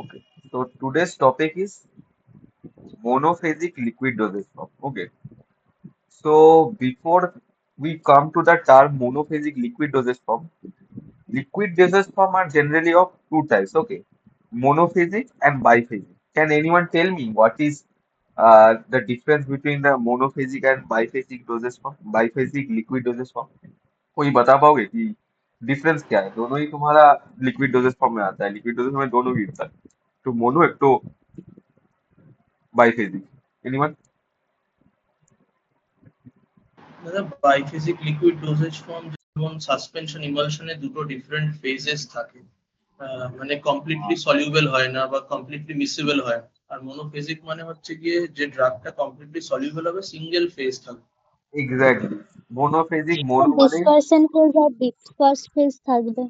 Okay. So today's topic is monophasic liquid dosage form. Okay. So before we come to the term monophasic liquid dosage form, liquid dosage form are generally of two types. Okay. Monophasic and biphasic. Can anyone tell me what is the difference between the monophasic and biphasic dosage form? Biphasic liquid dosage form? कोई बता पाओगे कि difference क्या है? दोनों ही तुम्हारा liquid dosage form में आता है, लिक्विड डोजेज में दोनों गिरता है, तो मोनो एक तो बाइफेजिक। एनीवन? দাদা বাইফেজিক লিকুইড ডোজেজ ফর্ম যেমন সাসপেনশন ইমালশনে দুটো ডিফারেন্ট ফেজেস থাকে, মানে কমপ্লিটলি সলিউবল হয় না বা কমপ্লিটলি মিসিবল হয় না। আর মনোফেজিক মানে হচ্ছে গিয়ে যে ড্রাগটা কমপ্লিটলি সলিউবল হবে, সিঙ্গেল ফেজ থাকবে। এক্স্যাক্টলি। মোনোফেজিক, মোনো মানে ডিসপারশন ফেজ আর ডিসপার্স ফেজ থাকবে।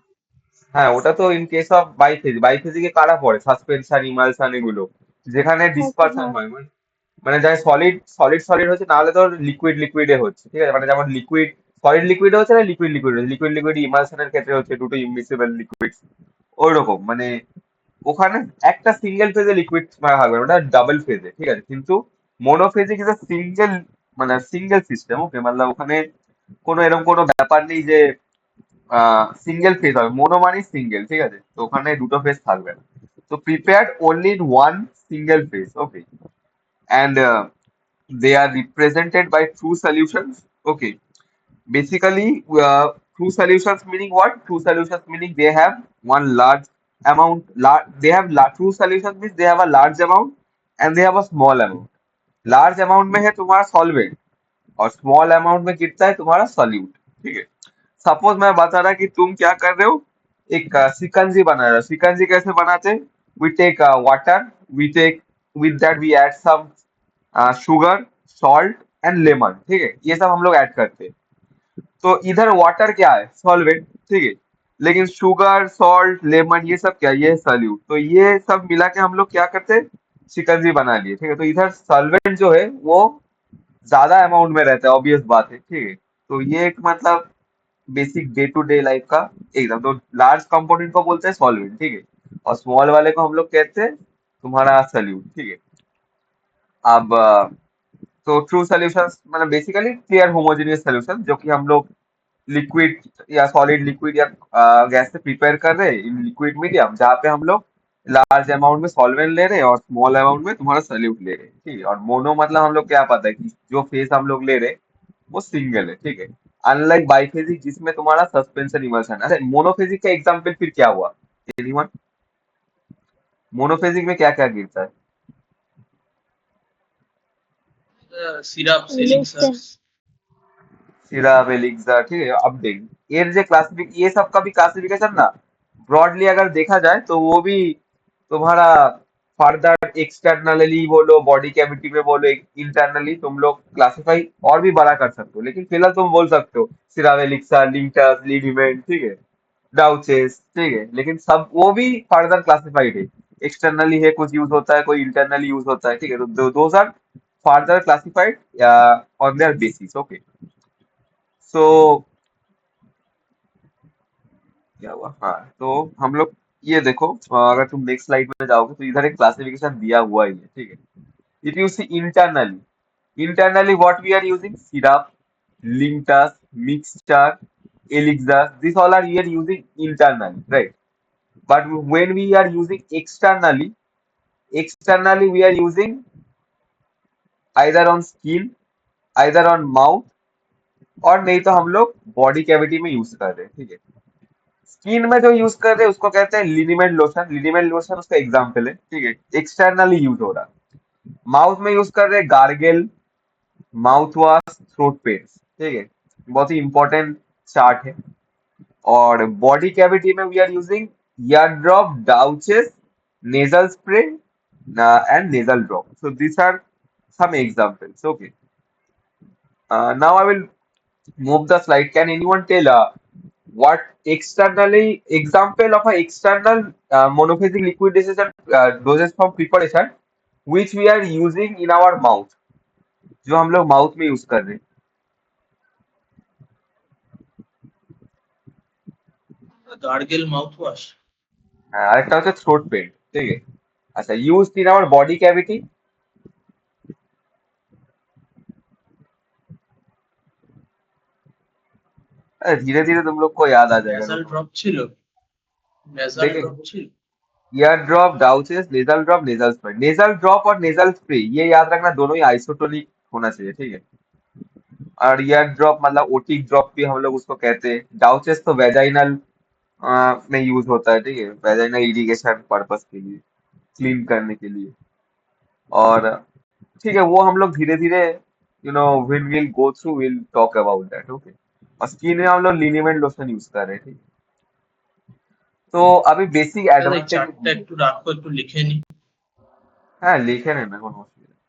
হ্যাঁ, ওটা তো ইন কেস অফ বাইফেজ। বাইফেজিকে কারা পড়ে? সাসপেনশন, ইমালশন এগুলো, যেখানে ওকে, ডিসপারশন হ্যাঁ। হয়, মানে মানে যাই সলিড সলিড সলিড হচ্ছে, নাহলে তো লিকুইড লিকুইডে হচ্ছে, ঠিক আছে? মানে যেমন লিকুইড সলিড লিকুইডে হচ্ছে না, লিকুইড লিকুইড হচ্ছে, লিকুইড লিকুইড ইমালশনের ক্ষেত্রে হচ্ছে দুটো ইমিসিবল লিকুইড। ওই রকম মানে ওখানে একটা সিঙ্গেল ফেজে লিকুইড থাকবে না, ওটা ডাবল ফেজে, ঠিক আছে? কিন্তু মোনোফেজিক ইজ সিঙ্গেল, মানে সিঙ্গেল সিস্টেম। ওকে, মানে ওখানে কোনো এরকম কোনো ব্যাপার নেই যে সিঙ্গেল ফেজ হবে। মোনো মানে সিঙ্গেল, ঠিক আছে? তো ওখানে দুটো ফেজ থাকবে না। তো prepared only in one single phase. Okay, and they are represented by true solutions. Okay, basically true solutions meaning what? True solutions meaning they have one large amount, they have true solutions means they have a large amount and they have a small amount. Large amount में है तुम्हारा solvent और small amount में गिरता है तुम्हारा solute, ठीक है? सपोज मैं बता रहा कि तुम क्या कर रहे हो, एक शिकंजी बना रहे हो। शिकंजी कैसे बनाते? We take water, we take with that we add some sugar, salt and lemon, ठीक है? ये सब हम लोग ऐड करते हैं। तो इधर वाटर क्या है? सॉल्वेंट, ठीक है? लेकिन शुगर, सॉल्ट, लेमन ये सब क्या है? ये है सॉल्यूट। तो ये सब मिला के हम लोग क्या करते हैं? शिकंजी बना लिए, ठीक है? तो इधर सॉल्वेंट जो है वो ज्यादा अमाउंट में रहता है, ऑब्वियस बात है, ठीक है? तो ये एक मतलब basic day to day life का एकदम। तो लार्ज कंपोनेंट को बोलते हैं सॉल्वेंट, ठीक है? और स्मॉल वाले को हम लोग कहते हैं तुम्हारा सॉल्यूट, ठीक है? अब तो ट्रू सॉल्यूशंस मतलब बेसिकली क्लियर होमोजेनियस सॉल्यूशन, जो कि हम लोग लिक्विड या सॉलिड लिक्विड या गैस से प्रिपेयर कर रहे हैं इन लिक्विड मीडियम, जहाँ पे हम लोग लार्ज अमाउंट में सॉल्वेंट ले रहे हैं और स्मॉल अमाउंट में तुम्हारा सॉल्यूट ले रहे हैं, ठीक है? और मोनो मतलब हम लोग क्या पता है कि जो फेस हम लोग ले रहे हैं वो सिंगल है, ठीक है? अनलाइक बाइफेजिक जिसमें तुम्हारा सस्पेंशन इमल्शन। अच्छा, मोनोफेजिक का एग्जाम्पल फिर क्या हुआ? एनीवन? मोनोफेजिक में क्या क्या गिरता है? সিরাপ, এলিক্সে এলিক্সার। सिरप, एलिक्सर, ठीक है? अब देख, ये सब का भी क्लासिफिकेशन ना ब्रॉडली अगर देखा जाए तो वो भी तुम्हारा फर्दर एक्सटर्नली बोलो, बॉडी कैविटी में बोलो, इंटरनली तुम लोग क्लासिफाई और भी बड़ा कर सकते हो। लेकिन फिलहाल तुम बोल सकते हो सिरप, एलिक्सर, लिंटस, लिडीमेंट, ठीक है? डाउचेस, ठीक है? लेकिन सब वो भी फर्दर क्लासिफाइड है। एक्सटर्नली है, कुछ यूज होता है, कोई इंटरनली यूज होता है, ठीक है? तो those are further classified on their basis. Okay, so क्या हुआ? हाँ, तो हम लोग ये देखो, अगर तुम नेक्स्ट स्लाइड में जाओगे तो इधर एक क्लासिफिकेशन दिया हुआ ही है, ठीक है? If you see internally what we are using? Syrup, linctus, mixture, elixir, these all are we are using internally, right? But when we are using externally we are using either on skin, either on mouth, और नहीं तो हम लोग body cavity में use कर रहे हैं, ठीक है? स्किन में जो यूज कर रहे हैं उसको कहते हैं लिनिमेंट लोशन। लिनिमेंट लोशन उसका एग्जाम्पल है, ठीक है? एक्सटर्नली यूज हो रहा है। माउथ में यूज कर रहे हैं gargle, mouth wash, throat paste, ठीक है? बहुत ही इंपॉर्टेंट चार्ट है। और बॉडी कैविटी में we are using ear drop, douches, nasal spray and nasal drop. So this are some examples. Okay. Now I will move the slide. Can anyone tell what externally example of a external monophasic liquid dosage dosage from preparation which we are using in our mouth, जो हम लोग mouth में use कर रहे हैं? Gargle mouth wash. আরেকটা হচ্ছে throat paint, ঠিক আছে? अच्छा, used in our body cavity. धीरे धीरे तुम लोग को याद आ जाएगा, নেজাল डोंट ড্রপ ছিল, নেজাল देखे। ড্রপ ছিল। Ear drop, douches, nasal drop, nasal spray. Nasal drop और नेजल स्प्रे ये याद रखना, दोनों ही आइसोटोनिक होना चाहिए, ठीक है। और ईयर ड्रॉप मतलब ओटिक ड्रॉप भी हम लोग उसको कहते हैं। डाउचेस तो वेजाइनल में यूज होता है, ठीक है, वेजाइनल इरिगेशन पर्पस के लिए, क्लीन करने के लिए। और ठीक है, वो हम लोग धीरे धीरे will will go through, will talk about that, okay. और स्किन में हम लोग लिनिमेंट लोशन यूज कर रहे हैं, ठीक है। तो अभी बेसिक দাদা এই एडवांटेज। চার্টটা একটু রাখো, একটু লিখে নি। हाँ, लिखे नहीं ना, কোনো অসুবিধা नहीं।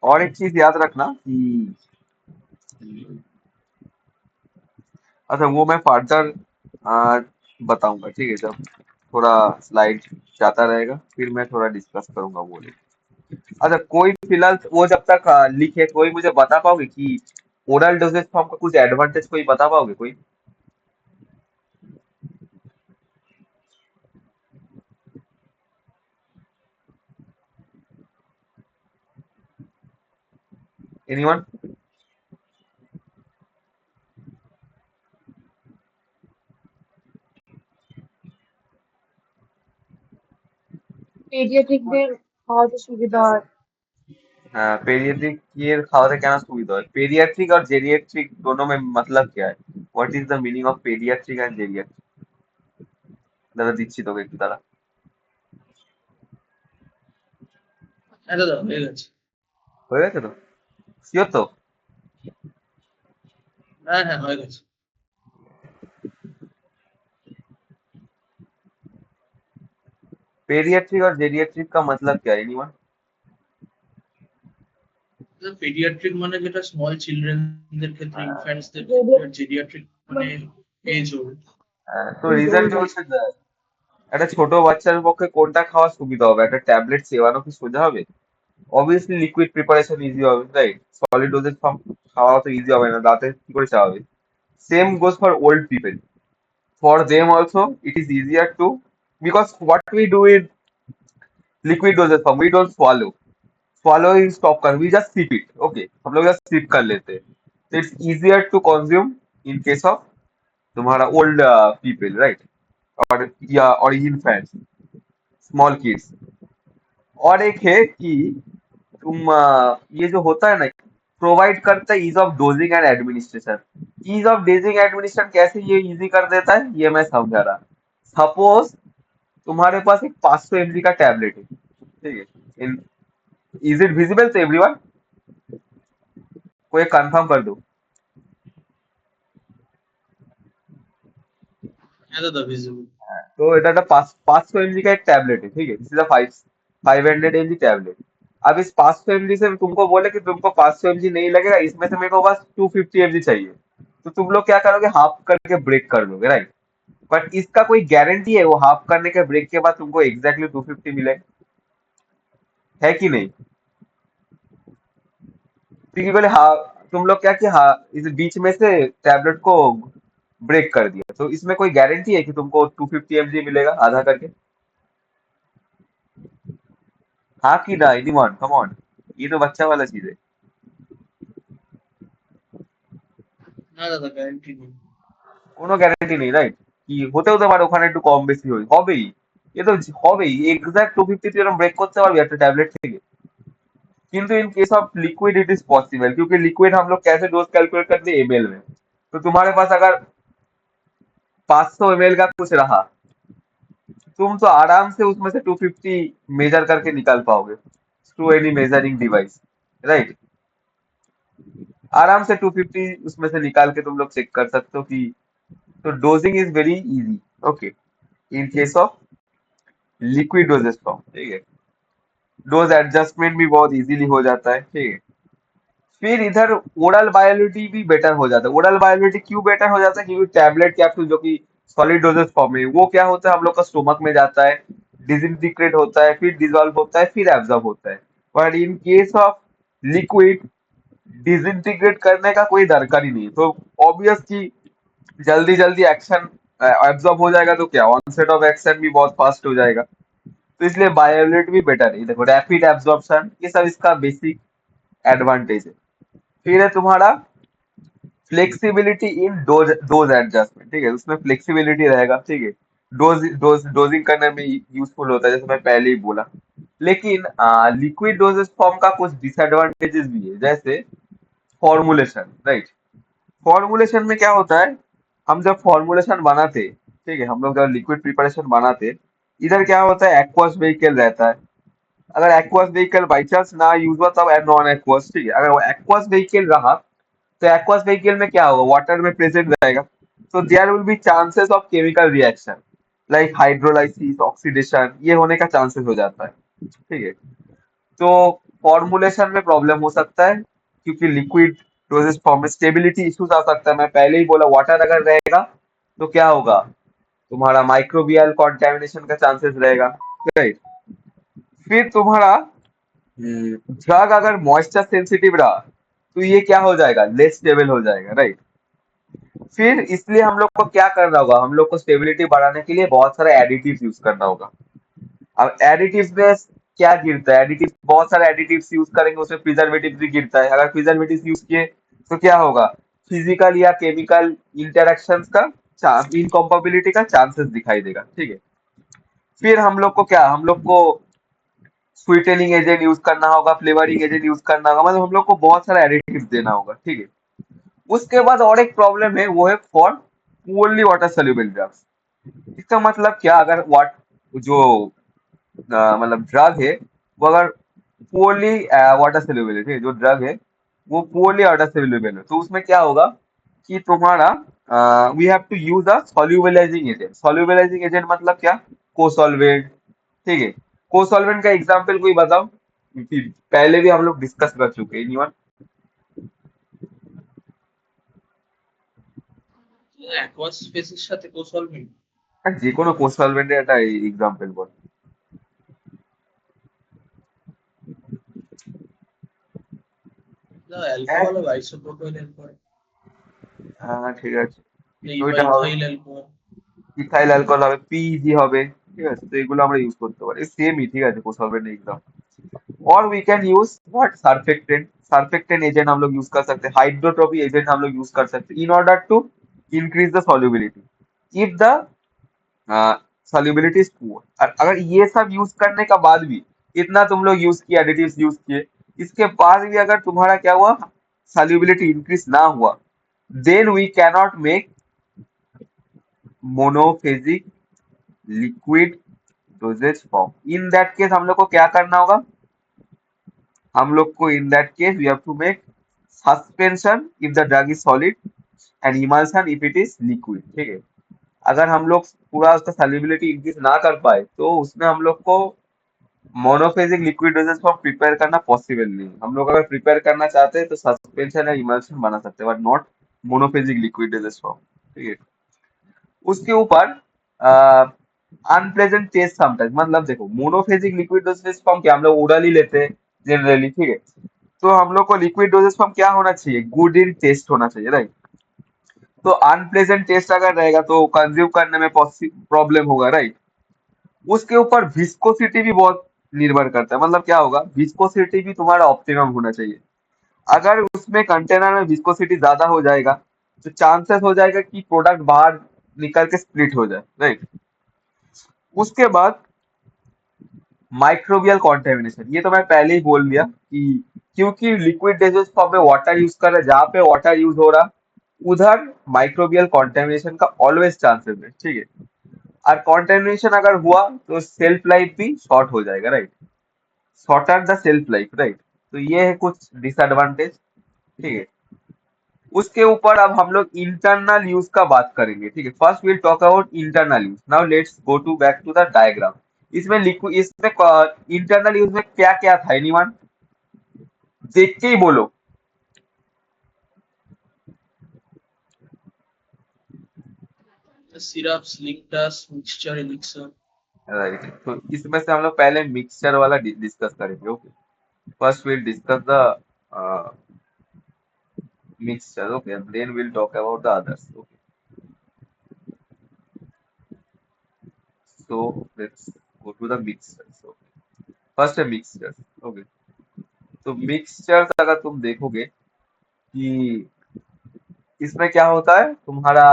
और एक चीज याद रखना कि अच्छा, वो मैं फर्दर बताऊंगा, ठीक है, जब थोड़ा स्लाइड जाता रहेगा फिर मैं थोड़ा डिस्कस करूंगा वो लेके। अच्छा, कोई फिलहाल वो जब तक लिखे, कोई मुझे बता पाओगे कि ओरल डोजेज फॉर्म का कुछ एडवांटेज कोई बता पाओगे कोई? एनीवन? পেডিয়াট্রিকদের খাওয়াতে সুবিধা হয়। पेरियाट्रिक ये खाওয়াতে কেন সুবিধা হয়? पेरियाट्रिक और जेरियाट्रिक दोनों में मतलब क्या है? What is the meaning of paediatric and geriatric? দাদা দিচ্ছি তোকে একটু দাঁড়া। হ্যাঁ দাদা হয়ে গেছে। হয়ে গেছে তো? শিওর তো? হ্যাঁ হ্যাঁ হয়ে গেছে। पेरियाट्रिक और जेरियाट्रिक का मतलब क्या है, एनीवन? পেডিয়াট্রিক মানে যেটা স্মল চিলড্রেনদের ক্ষেত্রে, ইনফ্যান্টসদের ক্ষেত্রে, আর জেরিয়াট্রিক মানে এজ ওল্ড। তো রিজন কি হচ্ছে যে একটা ছোট বাচ্চার পক্ষে কোনটা খাওয়া সুবিধা হবে? একটা ট্যাবলেট সেবানো কি সোজা হবে? অবভিয়াসলি লিকুইড প্রিপারেশন ইজি হবে, রাইট? সলিড ডোজেজ ফর্ম খাওয়া তো ইজি হবে না, দাঁতে কি করে চাওয়াবে? Same goes for old people. For them also, it is easier to, because what we do is liquid dosage form, we don't swallow. Swallowing stop कर, we just sip it, okay, हम लोग just sip कर लेते हैं। So it's easier to consume in case of तुम्हारा old people, right? और या और infants, small kids। और एक है कि तुम ये जो होता है ना, प्रोवाइड करता है ease of dosing and administration. Ease of dosing administration कैसे ये इजी कर देता है, ये मैं समझा रहा। सपोज तुम्हारे पास एक 500 mg का टैबलेट है, ठीक है। In is it visible to everyone? कोई कंफर्म कर दो। হ্যাঁ দাদা ভিজিবল। तो এটা একটা 500 mg का एक टैबलेट है, ठीक है। This is a 500 mg tablet. अब इस 500 mg से तुमको बोले कि तुमको 500 mg नहीं लगेगा, इसमें से मेरे को बस 250 mg चाहिए, तो तुम लोग क्या करोगे, हाफ करके ब्रेक कर दोगे, राइट? बट इसका कोई गारंटी है वो हाफ करने के ब्रेक के बाद तुमको एग्जैक्टली 250 मिले? है कि नहीं? क्योंकि बोले हाँ, तुम लोग क्या किया, हाँ, इस बीच में से टैबलेट को ब्रेक कर दिया, तो इसमें कोई गारंटी है कि तुमको 250 mg मिलेगा आधा करके? हाँ कि ना, एनीवन, कम ऑन, ये तो बच्चा वाला चीज है। না দাদা গ্যারান্টি নেই। কোনো গ্যারান্টি নেই, রাইট? কি হতেও তো পারে ওখানে একটু কম বেশি হবেই। এ তো হবেই, এক্সাক্ট 250 তুই এরকম ব্রেক করতে পারবি একটা टैबलेट থেকে? किंतु इन case of liquid it is possible, क्योंकि लिक्विड हम लोग कैसे डोज कैलकुलेट करते हैं, एमएल में। तो तुम्हारे पास अगर 500 ml का कुछ रहा, तुम तो आराम से उसमें से 250 मेजर करके निकाल पाओगे through any measuring device, right? आराम से 250 उसमें से निकाल के तुम लोग चेक कर सकते हो कि, तो dosing is very easy, okay, in case of liquid dosage form, ठीक है। डोज एडजस्टमेंट भी बहुत इजीली हो जाता है, ठीक है। फिर इधर ओरल बायोलिटी भी बेटर हो जाता है। ओरल बायोलिटी क्यों बेटर हो जाता है? क्योंकि टैबलेट कैप्सूल जो कि सॉलिड डोजेस फॉर्म में, वो क्या होता है, हम लोग का स्टोमक में जाता है, डिसइंटीग्रेट होता है, फिर डिसॉल्व होता है, फिर एब्जॉर्ब होता है। But in case of liquid disintegrate करने का कोई दरकार ही नहीं है। तो ऑब्वियस कि जल्दी जल्दी एक्शन एब्जॉर्ब हो जाएगा, तो क्या ऑनसेट ऑफ एक्शन भी बहुत फास्ट हो जाएगा। तो इसलिए बायोलेट भी बेटर है। देखो रैपिड एब्जॉर्प्शन, ये सब इसका बेसिक एडवांटेज है। फिर है तुम्हारा फ्लेक्सिबिलिटी इन डोज डोज एडजस्टमेंट, ठीक है, उसमें फ्लेक्सिबिलिटी रहेगा, ठीक है। डोजिंग करने में यूजफुल होता है, जैसे मैं पहले ही बोला। लेकिन लिक्विड डोजेस फॉर्म का कुछ डिसएडवांटेजेस भी है, जैसे फॉर्मुलेशन, राइट। फॉर्मुलेशन में क्या होता है, हम जब फॉर्मुलेशन बनाते, ठीक है, हम लोग जब लिक्विड प्रिपरेशन बनाते, इधर क्या होता है, एक्वस व्हीकल रहता है। अगर एक्वस व्हीकल बाई चांस ना यूज हुआ तब नॉन एक्वस, ठीक है। अगर वो एक्वस व्हीकल रहा तो एक्वस व्हीकल में क्या होगा, वाटर में प्रेजेंट रहेगा। तो there will be chances of chemical reaction like hydrolysis, oxidation, ये होने का चांसेस हो जाता है, ठीक है। तो फॉर्मुलेशन में प्रॉब्लम हो सकता है, क्योंकि लिक्विड डोजेस फॉर्म में स्टेबिलिटी इश्यूज आ सकता है। मैं पहले ही बोला, वाटर अगर रहेगा तो क्या होगा, तुम्हारा माइक्रोबियल कॉन्टेमिनेशन का चांसेस रहेगा, राइट। फिर तुम्हारा ड्रग अगर मॉइस्चर सेंसिटिव रहा तो ये क्या हो जाएगा, लेस स्टेबल हो जाएगा, राइट। फिर इसलिए हम लोग को क्या करना होगा, हम लोग को स्टेबिलिटी बढ़ाने के लिए बहुत सारे एडिटिव्स यूज करना होगा। अब एडिटिव्स में क्या गिरता है, एडिटिव बहुत सारे एडिटिव्स यूज करेंगे, उसमें प्रिजर्वेटिव भी गिरता है। अगर प्रिजर्वेटिव यूज किए तो क्या होगा, फिजिकल या केमिकल इंटरेक्शंस का इनकॉम्पेबिलिटी का चांसेस दिखाई देगा, ठीक है। फिर हम लोग को क्या, हम लोग को स्वीटेनिंग एजेंट यूज करना होगा, फ्लेवरिंग एजेंट यूज करना होगा, मतलब हम लोग को बहुत सारा एडिटिव देना होगा, ठीक है। उसके बाद और एक प्रॉब्लम है, वो है for poorly water soluble drugs. इसका मतलब क्या, अगर वाट जो मतलब ड्रग है, वो अगर पुअरली वाटर सोल्यूबल है, ठीक है, जो ड्रग है वो पुअरली वाटर सोल्यूबल है, तो उसमें क्या होगा कि तुम्हारा we have to use a solubilising agent. Solubilising agent मतलब क्या, कोसॉल्वेंट, ठीक है। कोसॉल्वेंट का एग्जांपल कोई बताओ, क्योंकि पहले भी हम लोग डिस्कस कर चुके हैं। एनीवन? অ্যাকুয়াস ফেজের সাথে কোসলভেন্ট। যে কোনো কোসলভেন্টের একটা এক্সাম্পল বল। না, অ্যালকোহল হবে আইসোপ্রোপাইল অ্যালকোহল, হ্যাঁ ঠিক আছে, বা ওইটা হবে, ইথাইল অ্যালকোহল। ইথাইল অ্যালকোহল হবে, পিইজি হবে, ঠিক আছে। তো এগুলো আমরা ইউজ করতে পারি, সেমই, ঠিক আছে, কোসলভেন্ট এক্সাম। और we can use what, surfactant. Surfactant agent हम लोग यूज कर सकते हैं, हाइड्रोट्रोपी एजेंट हम लोग यूज कर सकते हैं in order to increase the solubility if the solubility is poor. अगर ये सब यूज करने का बाद भी, इतना तुम लोग यूज किए, एडिटिव्स यूज किए, इसके बाद भी अगर तुम्हारा क्या हुआ, सॉल्युबिलिटी इंक्रीज ना हुआ, then we cannot make monophasic liquid dosage form. In that case हम लोग को क्या करना होगा, हम लोग को in that case we have to make suspension if the drug is solid and emulsion if it is liquid, ठीक है। अगर हम लोग पूरा उसका सॉल्युबिलिटी इंक्रीज ना कर पाए तो उसमें हम लोग को monophasic liquid dosage form prepare करना पॉसिबल नहीं है। हम लोग अगर प्रिपेयर करना चाहते हैं तो सस्पेंशन या इमल्सन बना सकते हैं, but not monophasic liquid dosage form, ठीक है। उसके ऊपर अनप्लेजेंट टेस्ट समटाइम्स, मतलब देखो मोनोफेजिक लिक्विड डोजेज फॉर्म क्या, हम लोग ओरली लेते हैं जनरली, ठीक है। तो हम लोग को लिक्विड डोजेज फॉर्म क्या होना चाहिए, गुड इन टेस्ट होना चाहिए, राइट। तो अनप्लेजेंट टेस्ट अगर रहेगा तो कंज्यूम करने में प्रॉब्लम होगा, राइट। उसके ऊपर विस्कोसिटी भी बहुत निर्भर करता है, मतलब क्या होगा, विस्कोसिटी भी तुम्हारा ऑप्टिमम होना चाहिए। अगर उसमें कंटेनर में विस्कोसिटी ज्यादा हो जाएगा तो चांसेस हो जाएगा कि प्रोडक्ट बाहर निकल के स्प्लिट हो जाए, राइट। उसके बाद माइक्रोबियल कॉन्टेमिनेशन, ये तो मैं पहले ही बोल दिया कि क्योंकि लिक्विड डेजेस फॉर्म में वाटर यूज कर रहे हैं, जहां पे वाटर यूज हो रहा उधर माइक्रोबियल कॉन्टेमिनेशन का ऑलवेज चांसेस है, ठीक है। और कॉन्टेमिनेशन अगर हुआ तो सेल्फ लाइफ भी शॉर्ट हो जाएगा, right. Shorter the self life, right. तो ये है कुछ डिसएडवांटेज, ठीक है। उसके ऊपर अब हम लोग इंटरनल यूज का बात करेंगे, ठीक है। First will talk about internal use. Now let's go to back to the diagram. इसमें लिक्विड, इसमें इंटरनल यूज में क्या क्या था, एनीवन? देख के ही बोलो। Syrup, linctus, mixture, elixir. Right. तो इसमें से हम लोग पहले मिक्सचर वाला डिस्कस करेंगे। Okay, first will discuss the mixture, okay, and then we'll talk about the others. Okay, so let's go to the mixtures. Okay, first है mixtures. Okay, तो mixtures अगर तुम देखोगे कि इसमें क्या होता है तुम्हारा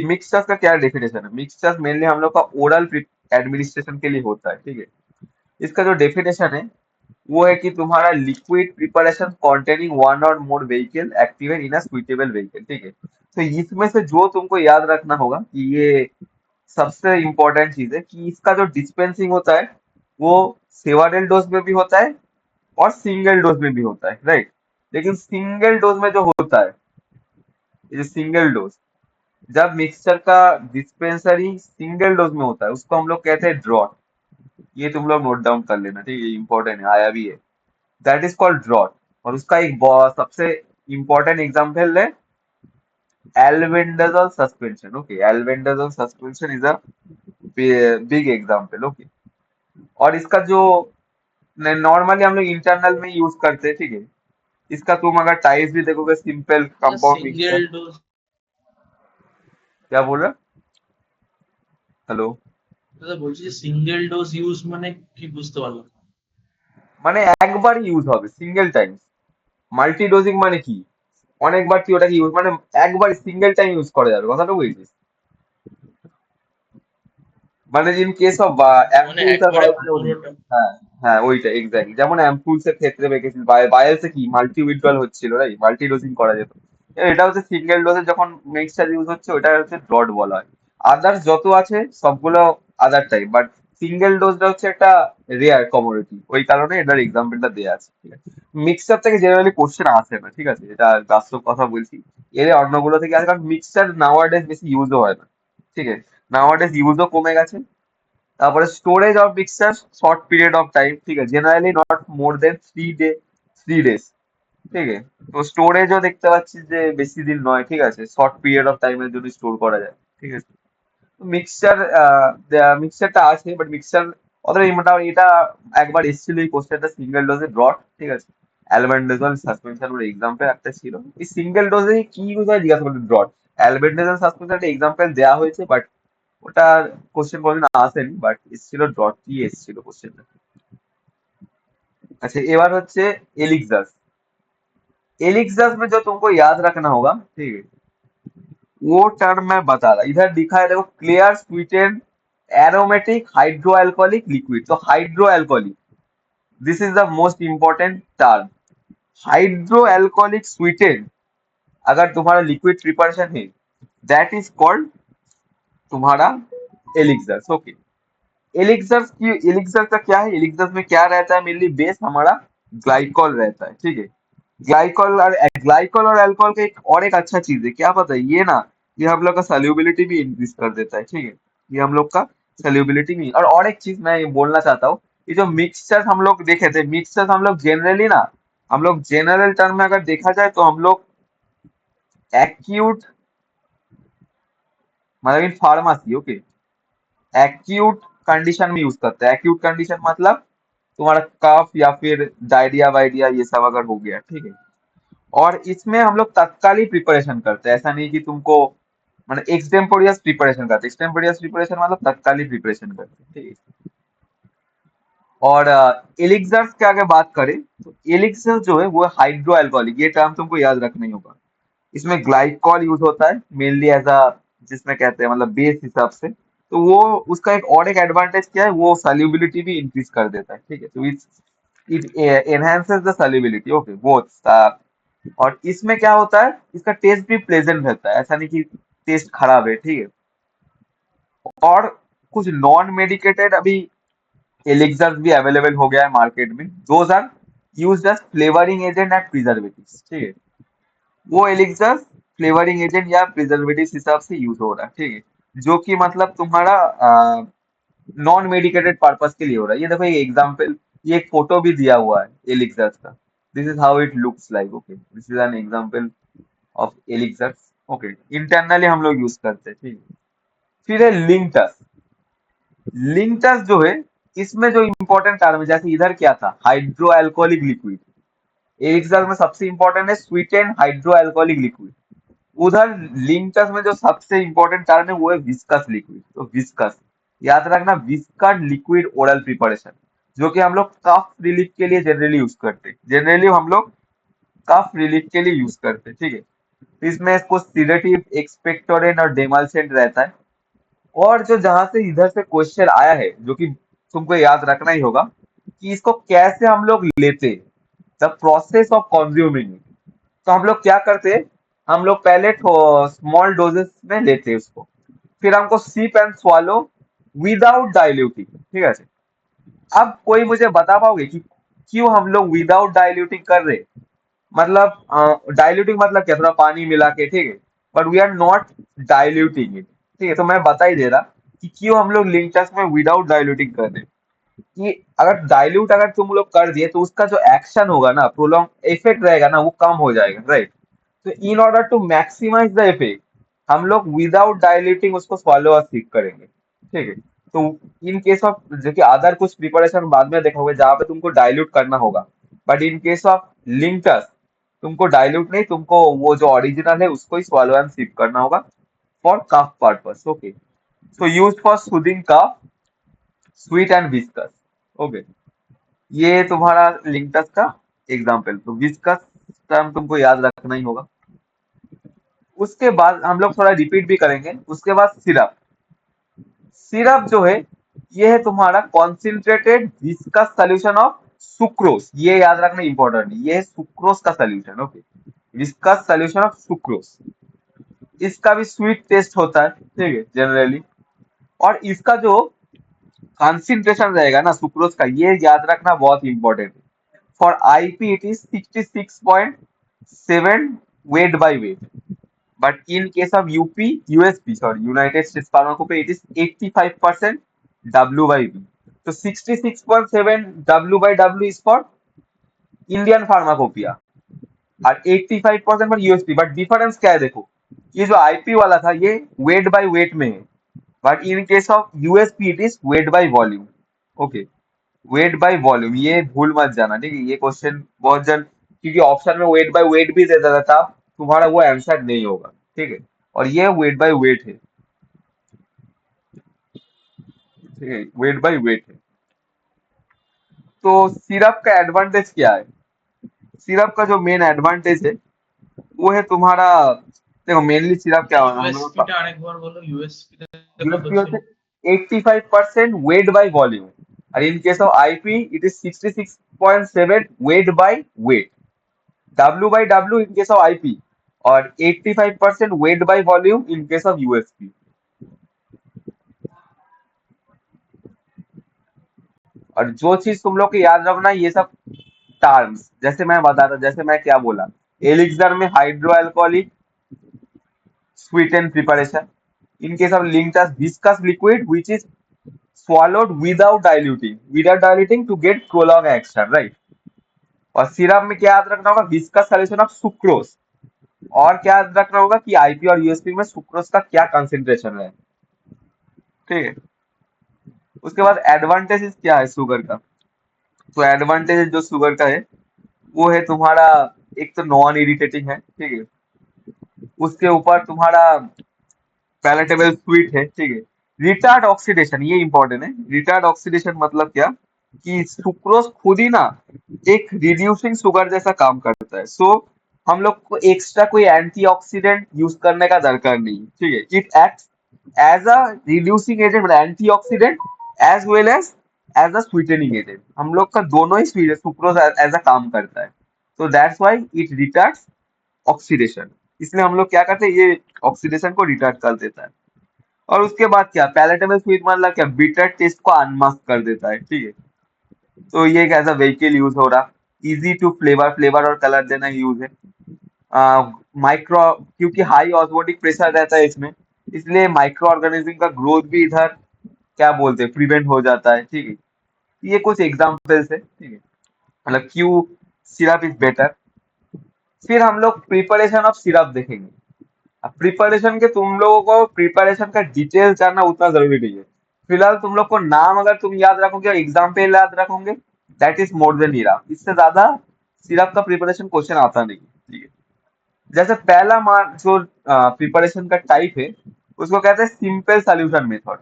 मिक्सचर्स का क्या डेफिनेशन है। मिक्सचर्स मेनली हम लोग का ओरल एडमिनिस्ट्रेशन के लिए होता है, ठीक है। इसका जो डेफिनेशन है वो है कि तुम्हारा लिक्विड प्रिपरेशन कॉन्टेनिंग वन और मोर व्हीकल एक्टिवेट इन अ सुइटेबल व्हीकल, ठीक है। तो इसमें से जो तुमको याद रखना होगा कि ये सबसे इम्पोर्टेंट चीज है कि इसका जो डिस्पेंसिंग होता है वो सेवारल डोज में भी होता है और सिंगल डोज में भी होता है, राइट। लेकिन सिंगल डोज में जो होता है, ये जो सिंगल डोज, जब मिक्सचर का डिस्पेंसरी सिंगल डोज में होता है उसको हम लोग कहते हैं ड्रॉट। ये तुम लोग नोट डाउन कर लेना, ठीक है, इंपॉर्टेंट है, आया भी है। That is called draught. और उसका एक सबसे इंपॉर्टेंट एग्जांपल है albendazole suspension। Okay, albendazole suspension is a big example. Okay, और इसका जो नॉर्मली हम लोग इंटरनल में यूज करते हैं, ठीक है। इसका तुम अगर टाइप्स भी देखोगे, सिंपल मतलब कंपाउंड मिक्सचर। सिंगल डोज, क्या बोल रहा? हेलो? দাদা বলছি যে সিঙ্গেল ডোজ ইউজ মানে কি বুঝতে পারলাম না। মানে একবার ইউজ হবে, সিঙ্গেল টাইম। মাল্টি ডোজিং মানে কি, অনেকবার তুই ওটাকে ইউজ, মানে একবার সিঙ্গেল টাইম ইউজ করা যাবে, কথাটা বুঝেছিস? মানে ইন কেস অফ আচ্ছা মানে অ্যাম্পুলস আর একবারে ভায়োলস থিওরি। পুরোটা। হ্যাঁ, হ্যাঁ, ওইটা এক্স্যাক্টলি। যেমন অ্যাম্পুলস এর ক্ষেত্রে দেখেছিস, বায়ালসে কি মাল্টি উইথড্রল হচ্ছিল, রাইট, মাল্টি ডোজিং করা যেত। এটা হচ্ছে সিঙ্গেল ডোজে যখন মিক্সচার ইউজ হচ্ছে, ওটা হচ্ছে ড্রট বলা হয়। আদার্স যত আছে সবগুলো আদার টাইপ, বাট সিঙ্গেল ডোজটা হচ্ছে একটা রেয়ার কমোডিটি, ওই কারণে এটার এক্সাম্পলটা দেওয়া আছে, ঠিক আছে। মিক্সচার থেকে জেনারেলি কোশ্চেন আসে না, ঠিক আছে, এটা বাস্তব কথা বলছি। এর অন্যগুলো থেকে আসে, কারণ মিক্সচার নাওয়াডেজ বেশি ইউজও হয় না, ঠিক আছে। নাওয়াডেজ ইউজও কমে গেছে। তারপরে storage of mixture short period of time, ঠিক আছে, generally not more than 3 days, ঠিক আছে। তো স্টোরেজও দেখতে পাচ্ছি যে বেশি দিন নয়, ঠিক আছে, শর্ট পিরিয়ড অফ টাইমের জন্য স্টোর করা যায়, ঠিক আছে। মিক্সচার মিক্সচারটা আছে, বাট মিক্সচার অতটা মোটামুটি এটা একবার এসেছিল এই কোশ্চেনটা, সিঙ্গেল ডোজে ড্রট, ঠিক আছে। অ্যালবেন্ডাজল সাসপেনশন ওর এক্সাম্পল একটা ছিল, এই সিঙ্গেল ডোজে কি ইউজ হয় জিজ্ঞাসা করলো, ড্রট। অ্যালবেন্ডাজল সাসপেনশন একটা এক্সাম্পল দেওয়া হয়েছে, বাট ওটার क्वेश्चन কোনদিন আসেনি, বাট এসেছিল ডট কি এসেছিল কোশ্চেনটা। अच्छा, এবার হচ্ছে एलिक्सस। एलिक्सस में जो तुमको याद रखना होगा, ठीक है, वो टर्म मैं बता रहा, इधर दिखा है देखो, clear sweetened aromatic hydroalcoholic liquid. तो hydroalcoholic, this is the most important term. Hydroalcoholic sweetened अगर तुम्हारा लिक्विड प्रिपरेशन है, दैट इज कॉल्ड तुम्हारा एलिक्सस। ओके, एलिक्सर का क्या है, एलिक्सर में क्या रहता है, मेनली बेस हमारा ग्लाइकॉल रहता है, ठीक है। ग्लाइकॉल और अल्कोहल का एक अच्छा चीज है, क्या पता है ये ना, ये हम लोग का सॉल्युबिलिटी भी इंक्रीज कर देता है, ठीक है। ये हम लोग का सॉल्युबिलिटी भी, और एक चीज मैं ये बोलना चाहता हूँ, ये जो मिक्सचर हम लोग देखे थे, मिक्सचर हम लोग जनरली ना, हम लोग जनरल टर्म में अगर देखा जाए तो हम लोग एक्यूट, मतलब in pharmacy, okay, acute condition में यूज करते हैं। एक्यूट कंडीशन मतलब तुम्हारा कफ या फिर डायरिया वायरिया ये सब अगर हो गया, ठीक है। और इसमें हम लोग तत्काली प्रिपरेशन करते हैं, ऐसा नहीं कि तुमको, मतलब एक्सटेम्पोरियस प्रिपरेशन करते हैं। एक्सटेम्पोरियस प्रिपरेशन मतलब तत्काली प्रिपरेशन करते हैं, ठीक है। और एलिक्सर्स की अगर बात करें तो एलिक्सर जो है वो हाइड्रो अल्कोहलिक, ये टर्म तुमको याद रखना ही होगा। इसमें ग्लाइकॉल यूज होता है मेनली एज अ, जिसमें कहते हैं मतलब बेस हिसाब से। तो वो उसका एक और एक एडवांटेज क्या है, वो सॉल्युबिलिटी भी इंक्रीज कर देता है, ठीक है। तो it enhances the solubility, okay, both. और इसमें क्या होता है, इसका टेस्ट भी प्लेजेंट रहता है, ऐसा नहीं कि टेस्ट खराब है, ठीक है। और कुछ नॉन मेडिकेटेड अभी एलिक्सर्स भी अवेलेबल हो गया है मार्केट में, those are used as flavouring agent and preservatives, ठीक है। वो एलिक्सर फ्लेवरिंग एजेंट या प्रिजर्वेटिव हिसाब से यूज हो रहा है, ठीक है, जो कि मतलब तुम्हारा नॉन मेडिकेटेड पर्पस के लिए हो रहा है। ये देखो, ये एग्जांपल, ये एक फोटो भी दिया हुआ है एलिक्सर का। This is how it looks like, okay, this is an example of elixir. Okay, internally हम लोग यूज करते हैं, ठीक है। फिर है लिंक्टस। लिंक्टस जो है, इसमें जो इंपॉर्टेंट टर्म है, जैसे इधर क्या था, हाइड्रो अल्कोहलिक लिक्विड, एग्जाम में सबसे इंपॉर्टेंट है sweet and hydro alcoholic liquid. उधर लिंक्टस में जो सबसे इंपॉर्टेंट टर्म है वो है विस्कस लिक्विड। तो विस्कस याद रखना, विस्कस लिक्विड ओरल प्रिपरेशन, जो कि हम लोग कफ रिलीफ के लिए जनरली यूज करते हैं। जनरली हम लोग कफ रिलीफ के लिए यूज करते हैं, ठीक है। तो इसमें कुछ सीडेटिव, एक्सपेक्टोरेंट और डेमल्सेंट रहता है। और जो जहां से इधर से क्वेश्चन आया है, जो कि तुमको याद रखना ही होगा, कि इसको कैसे हम लोग लेते, द प्रोसेस ऑफ कंज्यूमिंग। तो हम लोग क्या करते हैं, हम लोग पहले स्मॉल डोजेस में लेते हैं उसको, फिर हमको सीप एंड स्वालो विदाउट डाइल्यूटिंग, ठीक है। अब कोई मुझे बता पाओगे कि क्यों हम लोग विदाउट डाइल्यूटिंग कर रहे हैं? मतलब डाइल्यूटिंग मतलब क्या, थोड़ा पानी मिला के, ठीक है, but we are not diluting it, ठीक है। तो मैं बता ही दे रहा कि क्यों हम लोग लिंक्टस में विदाउट डाइल्यूटिंग कर रहे हैं। कि अगर डाइल्यूट अगर तुम लोग कर दिए तो उसका जो एक्शन होगा ना, प्रोलॉन्ग इफेक्ट रहेगा ना, वो कम हो जाएगा, राइट। तो in order to maximise the effect, हम लोग विदाउट डाइल्यूटिंग उसको सॉल्व और सीख करेंगे, ठीक है। तो इन केस ऑफ, देखिए अदर कुछ प्रिपरेशन बाद में देखोगे जहां पे तुमको डाइल्यूट करना होगा, but in case of linctus तुमको डाइल्यूट नहीं, तुमको वो जो ओरिजिनल है उसको ही सॉल्व एंड सीख करना होगा for cough purpose, okay. So use for soothing cough, sweet and viscous, okay. ये तुम्हारा लिंक्टस का एग्जाम्पल। तो विस्कस टर्म तुमको याद रखना ही होगा। उसके बाद हम लोग थोड़ा रिपीट भी करेंगे। उसके बाद सिरप। सिरप जो है, ये है तुम्हारा concentrated viscous solution of sucrose. ये याद रखना इंपॉर्टेंट है, ये है सुक्रोज का solution, okay. Viscous solution of sucrose. इसका भी स्वीट टेस्ट होता है, ठीक है, जनरली। और इसका जो कॉन्सेंट्रेशन रहेगा ना सुक्रोज का, ये याद रखना बहुत इंपॉर्टेंट है। For IP it is 66.7 weight by weight, but in case of USP, sorry, United States Pharmacopoeia, it is 85% W by V. So 66.7 W by W is for Indian Pharmacopoeia और 85% पर USP. But difference क्या है देखो, ये जो IP वाला था ये वेट बाय वेट में है, but in case of USP it is weight by volume, okay. Weight by volume, ये भूल मत जाना, ठीक है। ये क्वेश्चन बहुत जन, क्योंकि ऑप्शन में वेट बाय वेट भी दे देता था, तुम्हारा वो आंसर नहीं होगा, ठीक है। और ये वेट बाय वेट है, ठीक है, वेट बाय वेट है। तो सिरप का एडवांटेज क्या है? सिरप का जो मेन एडवांटेज है वो है तुम्हारा, देखो मेनली सिरप क्या होगा हम लोगों यूएसपी का, টা আরেকবার বলো यूएसपी টা কত यूएसपी ছিল? হচ্ছে 85% weight by volume, और इन case of IP it is 66.7 weight by weight, W by W in case of IP, और 85% weight by volume in case of USP। और जो चीज तुम लोग को याद रखना, ये सब टर्म्स जैसे मैं बता रहा, जैसे मैं क्या बोला, एलिक्सर में hydro alcoholic sweetened preparation, in case of linctus viscous liquid which is swallowed without diluting to get prolonged action, right। और सिरप में क्या याद रखना होगा, विस्कस सॉल्यूशन ऑफ सुक्रोज। और क्या याद रखना होगा कि आईपी और यूएसपी में सुक्रोज का क्या कंसेंट्रेशन है, ठीक है। उसके बाद एडवांटेजेस क्या है शुगर का? तो एडवांटेज जो शुगर का है वो है तुम्हारा, एक तो नॉन इरिटेटिंग है, ठीक है। उसके ऊपर तुम्हारा पैलेटेबल स्वीट है, ठीक है। रिटार्ड ऑक्सीडेशन, ये इंपॉर्टेंट है। रिटार्ड ऑक्सीडेशन मतलब क्या, कि सुक्रोज खुद ही ना एक रिड्यूसिंग शुगर जैसा काम करता है। सो हम लोग को एक्स्ट्रा कोई एंटीऑक्सीडेंट यूज करने का दरकार नहीं, ठीक है। It acts as a reducing agent, antioxidant as well as a sweetening agent. हम लोग का दोनों ही सुक्रोज एज अ काम करता है। तो that's why it retards oxidation. इसलिए हम लोग क्या करते हैं, ये ऑक्सीडेशन को रिटार्ड कर देता है। और उसके बाद क्या, पैलेटेबल स्वीट मतलब क्या, बिटर टेस्ट को अनमास्क कर देता है, ठीक है। तो ये एक एज अ व्हीकल यूज हो रहा, इजी टू फ्लेवर, फ्लेवर और कलर देना यूज है। माइक्रो, क्योंकि हाई ऑस्मोटिक प्रेशर रहता है इसमें, इसलिए माइक्रो ऑर्गेनिज्म का ग्रोथ भी इधर क्या बोलते हैं, प्रिवेंट हो जाता है, ठीक है। ये कुछ एग्जांपल्स है, ठीक है, मतलब क्यों सिरप इज बेटर। फिर हम लोग प्रिपरेशन ऑफ सिरप देखेंगे। प्रिपरेशन के तुम लोगों को प्रिपरेशन का डिटेल जानना उतना जरूरी नहीं है। फिलहाल तुम लोग को नाम अगर तुम याद रखोगे और एग्जाम्पल याद रखोगे, that is more than enough. इससे ज्यादा सिरप का प्रिपरेशन क्वेश्चन आता नहीं, ठीक है। जैसे पहला मान जो प्रिपरेशन का टाइप है, उसको कहते हैं simple solution method.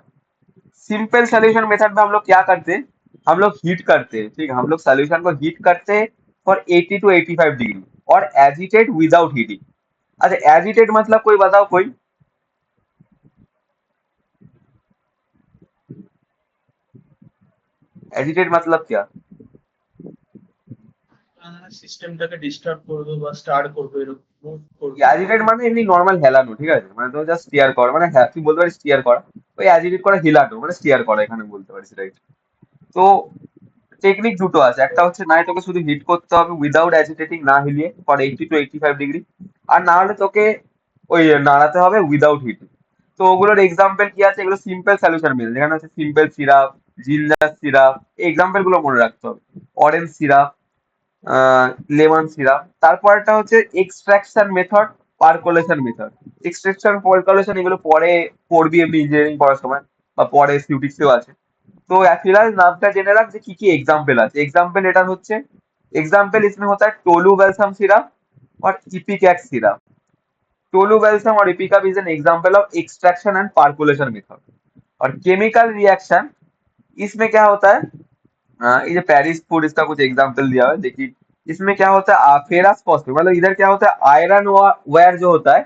Simple solution method में हम लोग क्या करते हैं, हम लोग हीट करते हैं, ठीक है। हम लोग सॉल्यूशन को हीट करते हैं फॉर 80 to 85 डिग्री और एजिटेट विदाउट हीटिंग। अच्छा, एजिटेट मतलब कोई बताओ, कोई एजिटेट मतलब क्या? সিস্টেমটাকে ডিস্টার্ব করবে বা স্টার্ট করবে এরকম করবে। অ্যাজিটেট মানে এমনি নর্মাল হেলানো, ঠিক আছে। মানে তুমি জাস্ট স্টিয়ার করা, মানে তুই বলতে পারিস স্টিয়ার করা। ওই অ্যাজিটেট করা হিলানো মানে স্টিয়ার করা, এখানে বলতে পারিস, রাইট। তো টেকনিক দুটো আছে, একটা হচ্ছে নাই তোকে শুধু হিট করতে হবে উইদাউট অ্যাজিটেটিং, না হিলিয়ে, ফর 80 to 85 ডিগ্রি। আর না হলে তোকে ওই নাড়াতে হবে উইদাউট হিটিং। তো ওগুলোর এক্সাম্পল কি আছে, এগুলো সিম্পল সলিউশন মিল, যেখানে হচ্ছে সিম্পল সিরাপ, জিঞ্জার সিরাপ, এই এক্সাম্পল গুলো মনে রাখতে হবে। Orange syrup, lemon syrup. তারপরটা হচ্ছে extraction method, percolation method. Extraction percolation এগুলো পরে পড়বি এমনি ইঞ্জিনিয়ারিং পড়ার সময়, বা পরে সিউটিক্সেও আছে। तो फिलहाल नामটা জেনে রাখ যে কি কি एग्जाम्पल আছে। एग्जाम्पल এটা হচ্ছে, एग्जाम्पल इसमें होता है टोलू बैल्सम सिरप और इपिकैक्स सिरप। टोलू बैल्सम और ipecac is an example of extraction and percolation method. और केमिकल रिएक्शन, इसमें क्या होता है, ये जो पेरिस फूड, इसका कुछ एग्जाम्पल दिया हुआ है, देखिए। इसमें क्या होता है, फेरस फॉस्फेट, मतलब इधर क्या होता है, आयरन वायर जो होता है,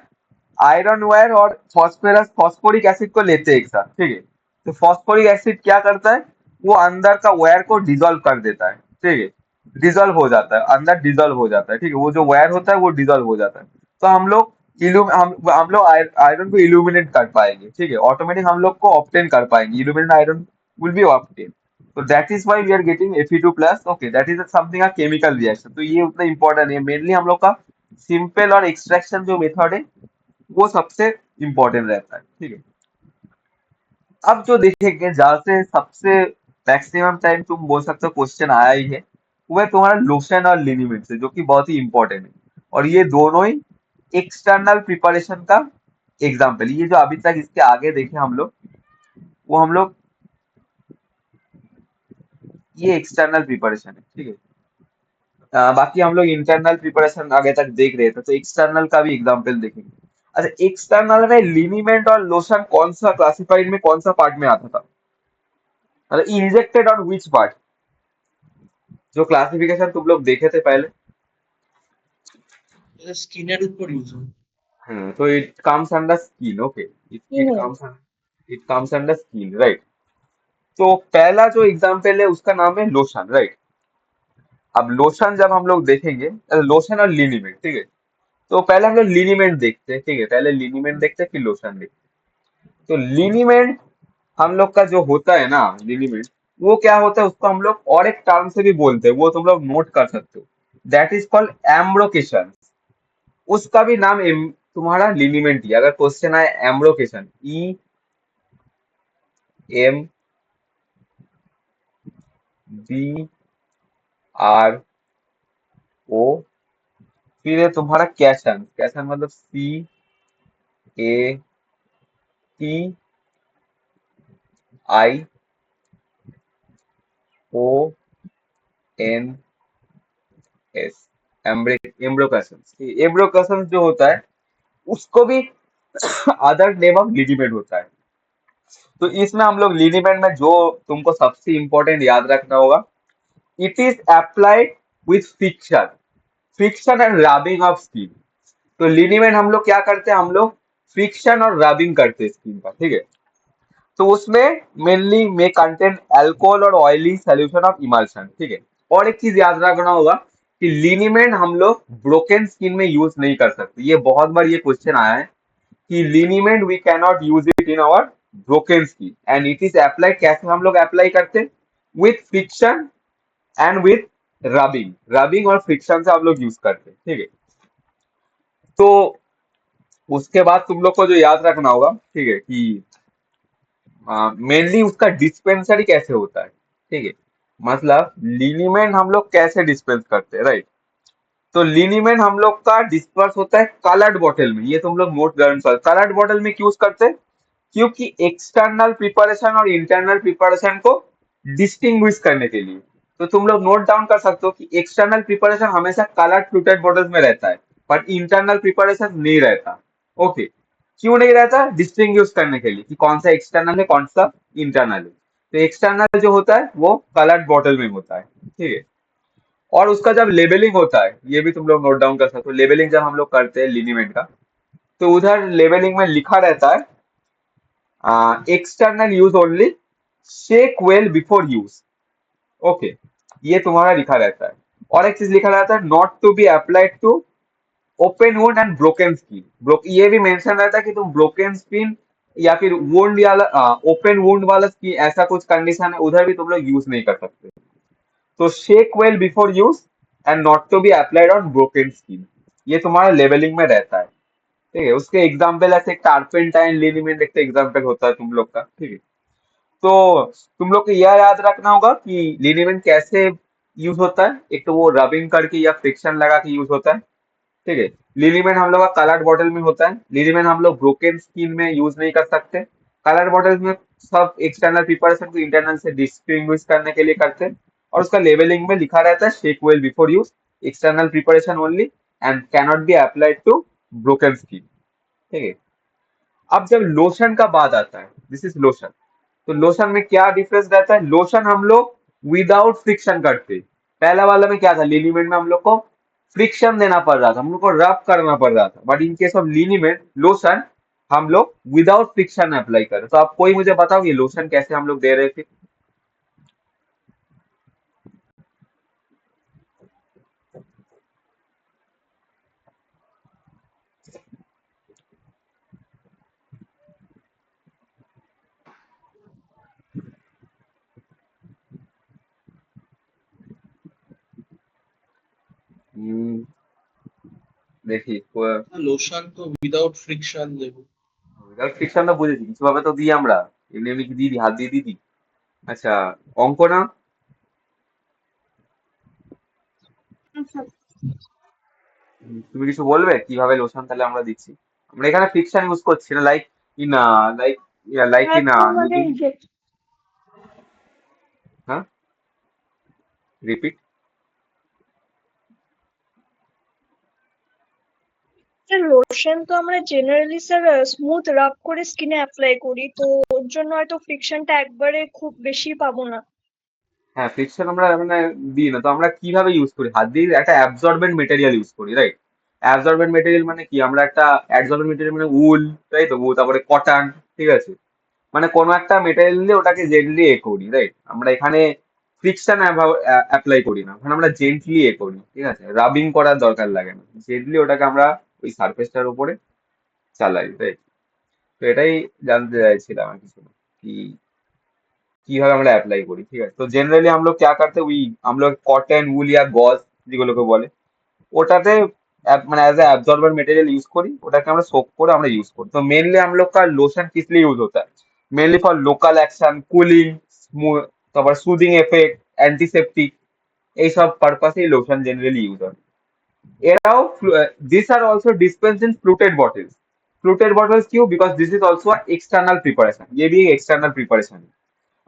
आयरन वायर और फॉस्फोरस फॉस्फोरिक एसिड को लेते हैं एक साथ, ठीक है। तो फॉस्फोरिक एसिड क्या करता है, वो अंदर का वायर को डिसॉल्व कर देता है, ठीक है। डिसॉल्व हो जाता है, अंदर डिसॉल्व हो जाता है, ठीक है। वो जो वायर होता है वो डिसॉल्व हो जाता है। तो हम लोग हम लोग आयरन को इल्यूमिनेट कर पाएंगे, ठीक है। ऑटोमेटिक हम लोग को ऑब्टेन कर पाएंगे, illuminate iron will be obtain. तो that is why we are getting Fe2 plus, okay. That is something a chemical reaction. तो ये उतना इंपॉर्टेंट है, मेनली हम लोग का सिंपल और एक्सट्रैक्शन जो मेथड है वो सबसे इम्पोर्टेंट रहता है, ठीक है। अब जो देखेंगे जहाँ से सबसे मैक्सिमम टाइम तुम बोल सकते हो क्वेश्चन आया ही है, वो है तुम्हारा लोशन और लिनीमेंट से, जो कि बहुत ही इंपॉर्टेंट है। और ये दोनों ही एक्सटर्नल प्रिपरेशन का एग्जाम्पल। ये जो अभी तक इसके आगे देखे हम लोग, वो हम लोग ये एक्सटर्नल प्रिपरेशन है, ठीक है। बाकी हम लोग इंटरनल प्रिपरेशन आगे तक देख रहे थे, तो एक्सटर्नल का भी एग्जाम्पल देखेंगे। अच्छा, एक्सटर्नल में लिनीमेंट और लोशन कौन सा क्लासिफाइड में कौन सा पार्ट में आता था, मतलब इंजेक्टेड ऑन विच पार्ट, जो क्लासिफिकेशन तुम लोग देखे थे पहले। স্কিনের উপর ইউজ হয়। तो it comes under skin, okay. It Female. Comes under skin, right. तो पहला जो एग्जाम्पल है उसका नाम है लोशन, राइट। अब लोशन जब हम लोग देखेंगे, लोशन और लिनीमेंट, ठीक है। तो पहले हम लोग लिनीमेंट देखते हैं, ठीक है। पहले लिनीमेंट देखते हैं फिर लोशन देखते हैं। तो लिनीमेंट हम लोग का जो होता है ना, लिनीमेंट, वो क्या होता है, उसको हम लोग और एक टर्म से भी बोलते हैं, वो तुम लोग नोट कर सकते हो। That is called embrocation. उसका भी नाम तुम्हारा लिनीमेंट ही है। अगर क्वेश्चन आए एम्ब्रोकेशन, EMBRO, फिर है तुम्हारा कैशन। कैशन मतलब CATIONS। एम्ब्रोकेशन जो होता है, उसको भी अदर नेम ऑफ लिनीमेंट होता है। तो इसमें हम लोग लिनीमेंट में जो तुमको सबसे इंपॉर्टेंट याद रखना होगा, it is applied with friction, friction and rubbing of skin. तो लिनीमेंट हम लोग क्या करते हैं, हम लोग फ्रिक्शन और रबिंग करते हैं स्किन का, ठीक है। तो उसमें मेनली में कंटेंट अल्कोहल और ऑयली सोल्यूशन ऑफ इमल्शन, ठीक है। और एक चीज याद रखना होगा कि लिनीमेंट हम लोग ब्रोकन स्किन में यूज नहीं कर सकते। ये बहुत बार ये क्वेश्चन आया है कि liniment we can not use it in our broken skin and it is applied. कैसे हम लोग अप्लाई करते हैं, with friction and with rubbing. Rubbing और फ्रिक्शन से हम लोग यूज करते हैं, ठीक है। तो उसके बाद तुम लोग को जो याद रखना होगा, ठीक है, कि मेनली उसका डिस्पेंसरी कैसे होता है, ठीक है। मतलब लिनीमेंट हम लोग कैसे डिस्पेंस करते हैं, राइट। तो लिनीमेंट हम लोग का डिस्पर्स होता है कलर्ड बॉटल में। ये तुम लोग नोट डाउन कर, कलर्ड बॉटल में क्यों यूज करते हैं? क्योंकि एक्सटर्नल प्रिपरेशन और इंटरनल प्रिपरेशन को डिस्टिंग्विश करने के लिए। तो तुम लोग नोट डाउन कर सकते हो कि एक्सटर्नल प्रिपरेशन हमेशा कलर्ड फ्लूटेड बॉटल्स में रहता है, बट इंटरनल प्रिपरेशन नहीं रहता। ओके, क्यों नहीं रहता? डिस्टिंग्विश करने के लिए कि कौन सा एक्सटर्नल है कौन सा इंटरनल है। तो एक्सटर्नल जो होता है वो कलर्ड बॉटल में होता है, ठीक है। और उसका जब लेबलिंग होता है, ये भी तुम लोग नोट डाउन कर सकते हो, लेबलिंग जब हम लोग करते हैं लिनीमेंट का, तो उधर लेबलिंग में लिखा रहता है external use only, shake well before use. Okay, ये तुम्हारा लिखा रहता है। और एक चीज लिखा रहता है, not to be applied to open wound and broken skin. ये भी मेंशन रहता है कि तुम ब्रोकन स्किन या फिर वुंड वाला ओपन वुंड वाला स्किन, ऐसा कुछ कंडीशन है उधर भी तुम लोग यूज नहीं कर सकते। तो shake well before use and not to be applied on broken skin, ये तुम्हारा लेवलिंग में रहता है, ठीक है। उसके एग्जाम्पल ऐसे टार्पेंटाइन लिनीमेंट एक एग्जाम्पल होता है तुम लोग का, ठीक है। तो तुम लोग को यह याद रखना होगा कि लिनीमेंट कैसे यूज होता है। एक तो वो रबिंग करके या फ्रिक्शन लगा के यूज होता है, ठीक है। लिनीमेंट हम लोग का कलर्ड बॉटल में होता है। लिनीमेंट हम लोग ब्रोकन स्किन में यूज नहीं कर सकते। कलर्ड बॉटल में सब एक्सटर्नल प्रिपरेशन को इंटरनल से डिस्टिंग्विश करने के लिए करते हैं। और उसका लेबलिंग में लिखा रहता है shake well before use, external preparation only and cannot be applied to broken skin, ठीक है। अब जब लोशन का बात आता है, दिस इज लोशन, तो लोशन में क्या डिफरेंस रहता है? लोशन हम लोग विदाउट फ्रिक्शन करते हैं। पहला वाला में क्या था, लिनीमेंट में हम लोग को फ्रिक्शन देना पड़ रहा था, हम लोग को रब करना पड़ रहा था, but in case of liniment lotion हम लोग विदाउट फ्रिक्शन अप्लाई करें। तो आप कोई मुझे बताओ ये लोशन कैसे हम लोग दे रहे थे? हम्म, দেখি লোশন তো উইদাউট ফ্রিকশন দেবো। উইদাউট ফ্রিকশন তো বুঝেছি, কিছু ভাবে তো দিই আমরা, এমনি এমনি কি দিয়ে দিই, হাত দিয়ে দিই দিই। আচ্ছা, অঙ্ক না? তুমি কিছু বলবে কিভাবে লোশন তাহলে আমরা দিচ্ছি? আমরা এখানে ফ্রিকশন ইউজ করছি না, like in like like in একদম মানে যে হ্যাঁ, রিপিট। লোশন তো আমরা জেনারেলি স্যার স্মুথ রাব করে স্কিনে অ্যাপ্লাই করি, তো ওর জন্য হয়তো ফ্রিকশনটা একবারে খুব বেশি পাবো না। হ্যাঁ, ফ্রিকশন আমরা মানে দিই না, তো আমরা কিভাবে ইউজ করি? হাত দিয়ে একটা অ্যাবজর্বেন্ট মেটেরিয়াল ইউজ করি, রাইট? অ্যাবজর্বেন্ট মেটেরিয়াল মানে কি, আমরা একটা অ্যাবজর্বেন্ট মেটেরিয়াল মানে উল, তাই তো, তারপরে কটন, ঠিক আছে। মানে কোনো একটা মেটেরিয়াল দিয়ে ওটাকে জেন্টলি এ করি, রাইট? আমরা এখানে ফ্রিকশন অ্যাপ্লাই করি না, ওখানে আমরা জেন্টলি এ করি, ঠিক আছে। রাবিং করার দরকার লাগে না, জেন্টলি ওটাকে আমরা ওই সারফেসটার উপরে চালাই, রাইট? তো এটাই জানতে চাইছিলাম আর কিছু না, कि কিভাবে আমরা অ্যাপ্লাই করি, ঠিক আছে। তো জেনারেলি हम लोग क्या करते हैं, हम लोग कॉटन वुल या गॉज যেগুলোকে বলে, ওটাতে মানে as a absorber material use करी, ওটাকে আমরা সোক করে আমরা ইউজ করি। तो मेनली हम लोग का लोशन किस लिए यूज होता है? Mainly for local action, cooling, তারপর সুদিং এফেক্ট, অ্যান্টিসেপটিক, এইসব পারপাসে লোশন জেনারেলি ইউজ হয়। এরাও this are also dispense in fluted bottles. Fluted bottles क्यों? Because this is also external preparation, ये भी एक्सटर्नल प्रिपरेशन है।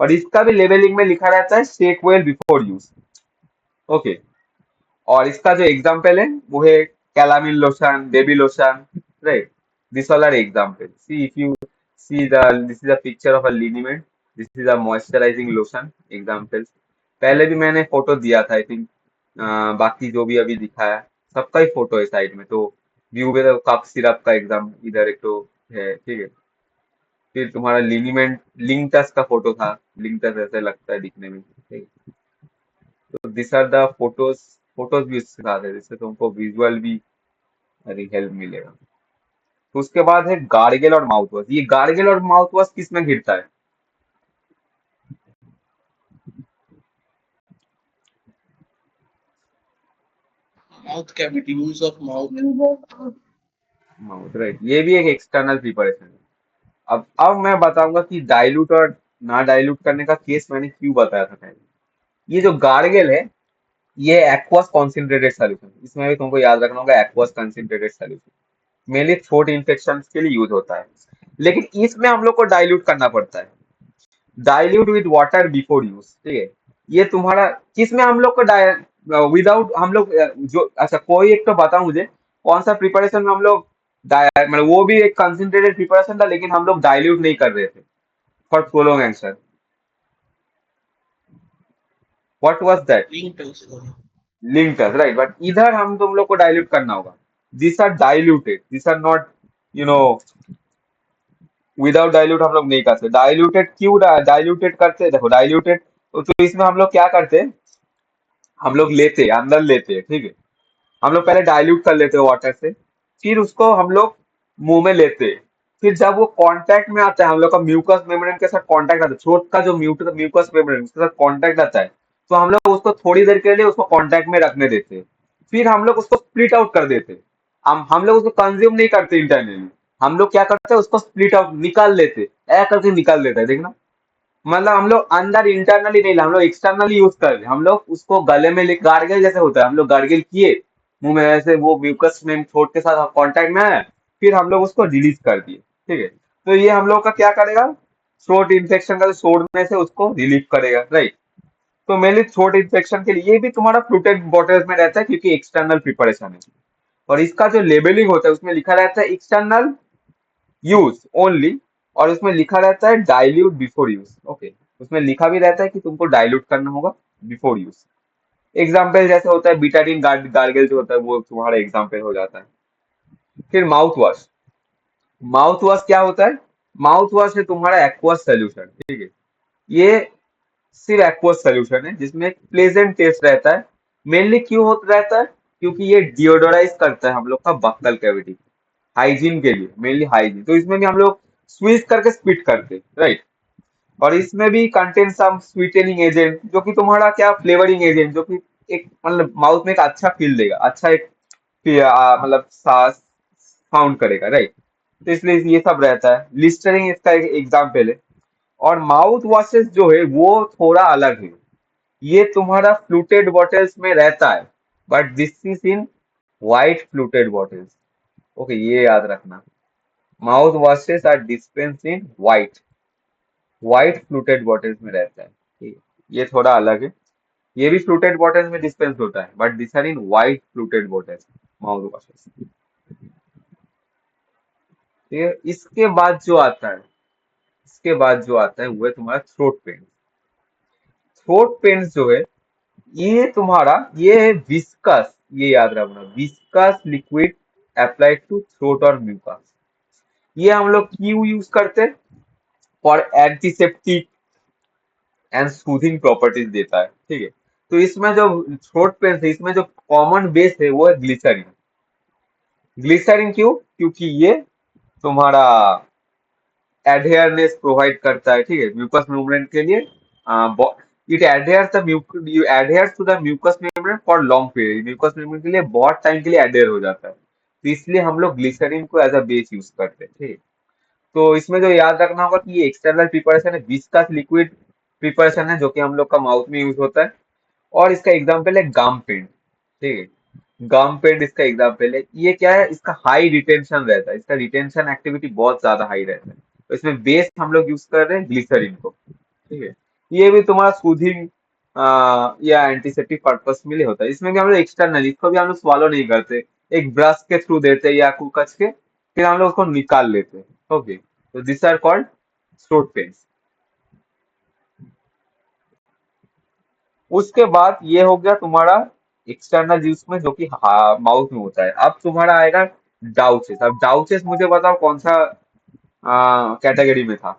और इसका भी लेबलिंग में लिखा रहता है shake well before use, okay. और इसका जो एग्जाम्पल है वो है calamine lotion, baby lotion, right? This all are example. See if you see the this is a picture of a liniment, this is a moisturizing lotion examples. पहले भी मैंने photo दिया था आई थिंक, बाकी जो भी अभी दिखाया सबका ही फोटो है साइड में। तो व्यू में तो कप सिरप का एग्जाम इधर एक तो है, ठीक है। फिर तुम्हारा लिनीमेंट लिंकटस का फोटो था, लिंकटस ऐसे लगता है दिखने में, ठीक है। तो this are the photos, photos भी सिखाते हैं जिससे तुमको विजुअल भी अरे हेल्प मिलेगा। तो उसके बाद है गार्गल और माउथ वॉश। ये गार्गल और माउथ वॉश किस में गिरता है? Mouth cavity, use of mouth. Mouth, right? ये भी एक एक्सटर्नल प्रिपरेशन है। अब मैं बताऊंगा कि डाइल्यूट और ना डाइल्यूट करने का केस मैंने क्यों बताया था पहले। ये जो गार्गल है, ये एक्वस कॉन्सेंट्रेटेड सोल्यूशन, इसमें भी तुमको याद रखना होगा aqueous concentrated solution mainly throat infection के लिए यूज होता है, लेकिन इसमें हम लोग को डाइल्यूट करना पड़ता है, dilute with water before use, ठीक है। ये तुम्हारा किसमें हम लोग को विदाउट हम लोग जो अच्छा कोई एक तो बताओ मुझे कौन सा प्रिपरेशन में हम लोग मतलब वो भी एक कंसंट्रेटेड प्रिपरेशन था लेकिन हम लोग डाइल्यूट नहीं कर रहे थे for prolong answer, what was that? Link है उसका। लिंकर्स, राइट, बट इधर हम तुम लोग को डाइल्यूट करना होगा, this are diluted, this are not you know without dilute हम लोग नहीं करते, डाइल्यूटेड क्यों डाइल्यूटेड करते हैं? देखो डाइल्यूटेड तो इसमें हम लोग क्या करते हैं, हम लोग लेते हैं अंदर लेते हैं, ठीक है, हम लोग पहले डाइल्यूट कर लेते हैं वाटर से, फिर उसको हम लोग मुंह में लेते हैं, फिर जब वो कांटेक्ट में आता है हम लोग का म्यूकस मेम्ब्रेन के साथ कांटेक्ट आता है, थ्रोट का जो म्यूकस मेम्ब्रेन उसके साथ कांटेक्ट आता है, तो हम लोग उसको थोड़ी देर के लिए उसको कांटेक्ट में रखने देते हैं, फिर हम लोग उसको स्प्लिट आउट कर देते हैं, हम लोग उसको कंज्यूम नहीं करते इंटरनली, हम लोग क्या करते हैं उसको स्प्लिट आउट निकाल लेते, ऐ करके निकाल लेते हैं, देखना, मतलब हम लोग अंदर इंटरनली नहीं, हम लोग एक्सटर्नली यूज कर रहे हैं, हम लोग उसको गले में गार्गल जैसे होता है, हम लोग गार्गल किए मुंह में ऐसे, वो म्यूकस में थ्रोट के साथ कांटेक्ट में आया, फिर हम लोग उसको रिलीज कर दिए, ठीक है, तो ये हम लोग का क्या करेगा, थ्रोट इन्फेक्शन का जो छोड़ने से उसको रिलीव करेगा, राइट। तो मेनली थ्रोट इन्फेक्शन के लिए ये भी तुम्हारा फ्लूटेड बॉटल्स में रहता है क्योंकि एक्सटर्नल प्रिपरेशन है, और इसका जो लेबलिंग होता है उसमें लिखा रहता है एक्सटर्नल यूज ओनली, और उसमें लिखा रहता है डाइल्यूट बिफोर यूज, ओके, उसमें लिखा भी रहता है कि तुमको डाइल्यूट करना होगा बिफोर यूज। एग्जाम्पल जैसे होता है बिटाडीन गार्गल जो होता है वो तुम्हारा एग्जाम्पल हो जाता है। फिर माउथ वॉश, माउथ वॉश क्या होता है, माउथ वॉश है तुम्हारा एक्वस सोल्यूशन, ठीक है, ये सिर्फ एक्वस सोल्यूशन है जिसमें एक प्लेजेंट टेस्ट रहता है, मेनली क्यों होता रहता है, क्योंकि ये डिओडोराइज करता है हम लोग का बक्कल कैविटी, हाइजीन के लिए, मेनली हाइजीन, तो इसमें भी हम लोग स्वीज करके स्पिट करते, राइट, और इसमें भी कंटेन सम स्वीटनिंग एजेंट जो कि तुम्हारा क्या फ्लेवरिंग एजेंट जो कि एक मतलब माउथ में एक अच्छा फील देगा, अच्छा एक मतलब साउंड करेगा, राइट, तो इसलिए ये सब रहता है, लिस्टरिंग इसका एक एग्जाम्पल है। और माउथ वॉशेस जो है वो थोड़ा अलग है, ये तुम्हारा फ्लूटेड बॉटल्स में रहता है, but this is in white fluted bottles, okay, ये याद रखना, mouth washes are dispense in white fluted bottles में रहता है, ठीक है, ये थोड़ा अलग है, ये भी फ्लूटेड बॉटल्स में डिस्पेंस होता है but this are in white fluted bottles mouth washes, ठीक है। इसके बाद जो आता है, इसके बाद जो आता है वो है तुम्हारा थ्रोट पेन, थ्रोट पेन जो है ये तुम्हारा ये है विस्कस, ये याद रखना, viscous liquid applied to throat और म्यूकस, ये हम लोग क्यों यूज करते हैं, for antiseptic and soothing properties देता है, ठीक है, तो इसमें जो थ्रोट पेन है इसमें जो कॉमन बेस है वो है ग्लिसरीन, ग्लिसरीन क्यों, क्योंकि ये तुम्हारा एडहेयरनेस प्रोवाइड करता है, ठीक है, म्यूकस मेम्ब्रेन के लिए, it adheres to the mucous membrane for long period, mucous membrane के लिए बहुत टाइम के लिए एडहेयर हो जाता है, तो इसलिए हम लोग ग्लिसरीन को एज अ बेस यूज करते हैं, ठीक है। तो इसमें जो याद रखना होगा कि ये एक्सटर्नल प्रिपरेशन है, विस्कस लिक्विड प्रिपरेशन है जो कि हम लोग का माउथ में यूज होता है, और इसका एग्जाम्पल है गम पेंट, ठीक है, गम पेंट इसका एग्जाम्पल है, ये क्या है, इसका हाई रिटेंशन रहता है, इसका रिटेंशन एक्टिविटी बहुत ज्यादा हाई रहता है, तो इसमें बेस हम लोग यूज कर रहे हैं ग्लिसरीन को, ठीक है, ये भी तुम्हारा सूदिंग या एंटीसेप्टिक पर्पस के लिए होता है, इसमें भी हम लोग एक्सटर्नल, इसको भी हम लोग स्वालो नहीं करते, एक ब्रश के थ्रू देते हैं या कुछ के, फिर हम लोग उसको निकाल लेते हैं, ओके, तो this are called throat paints. उसके बाद ये हो गया तुम्हारा एक्सटर्नल यूज में जो कि माउथ में होता है, अब तुम्हारा आएगा डाउचेस, अब डाउचेस मुझे बताओ कौन सा कैटेगरी में था,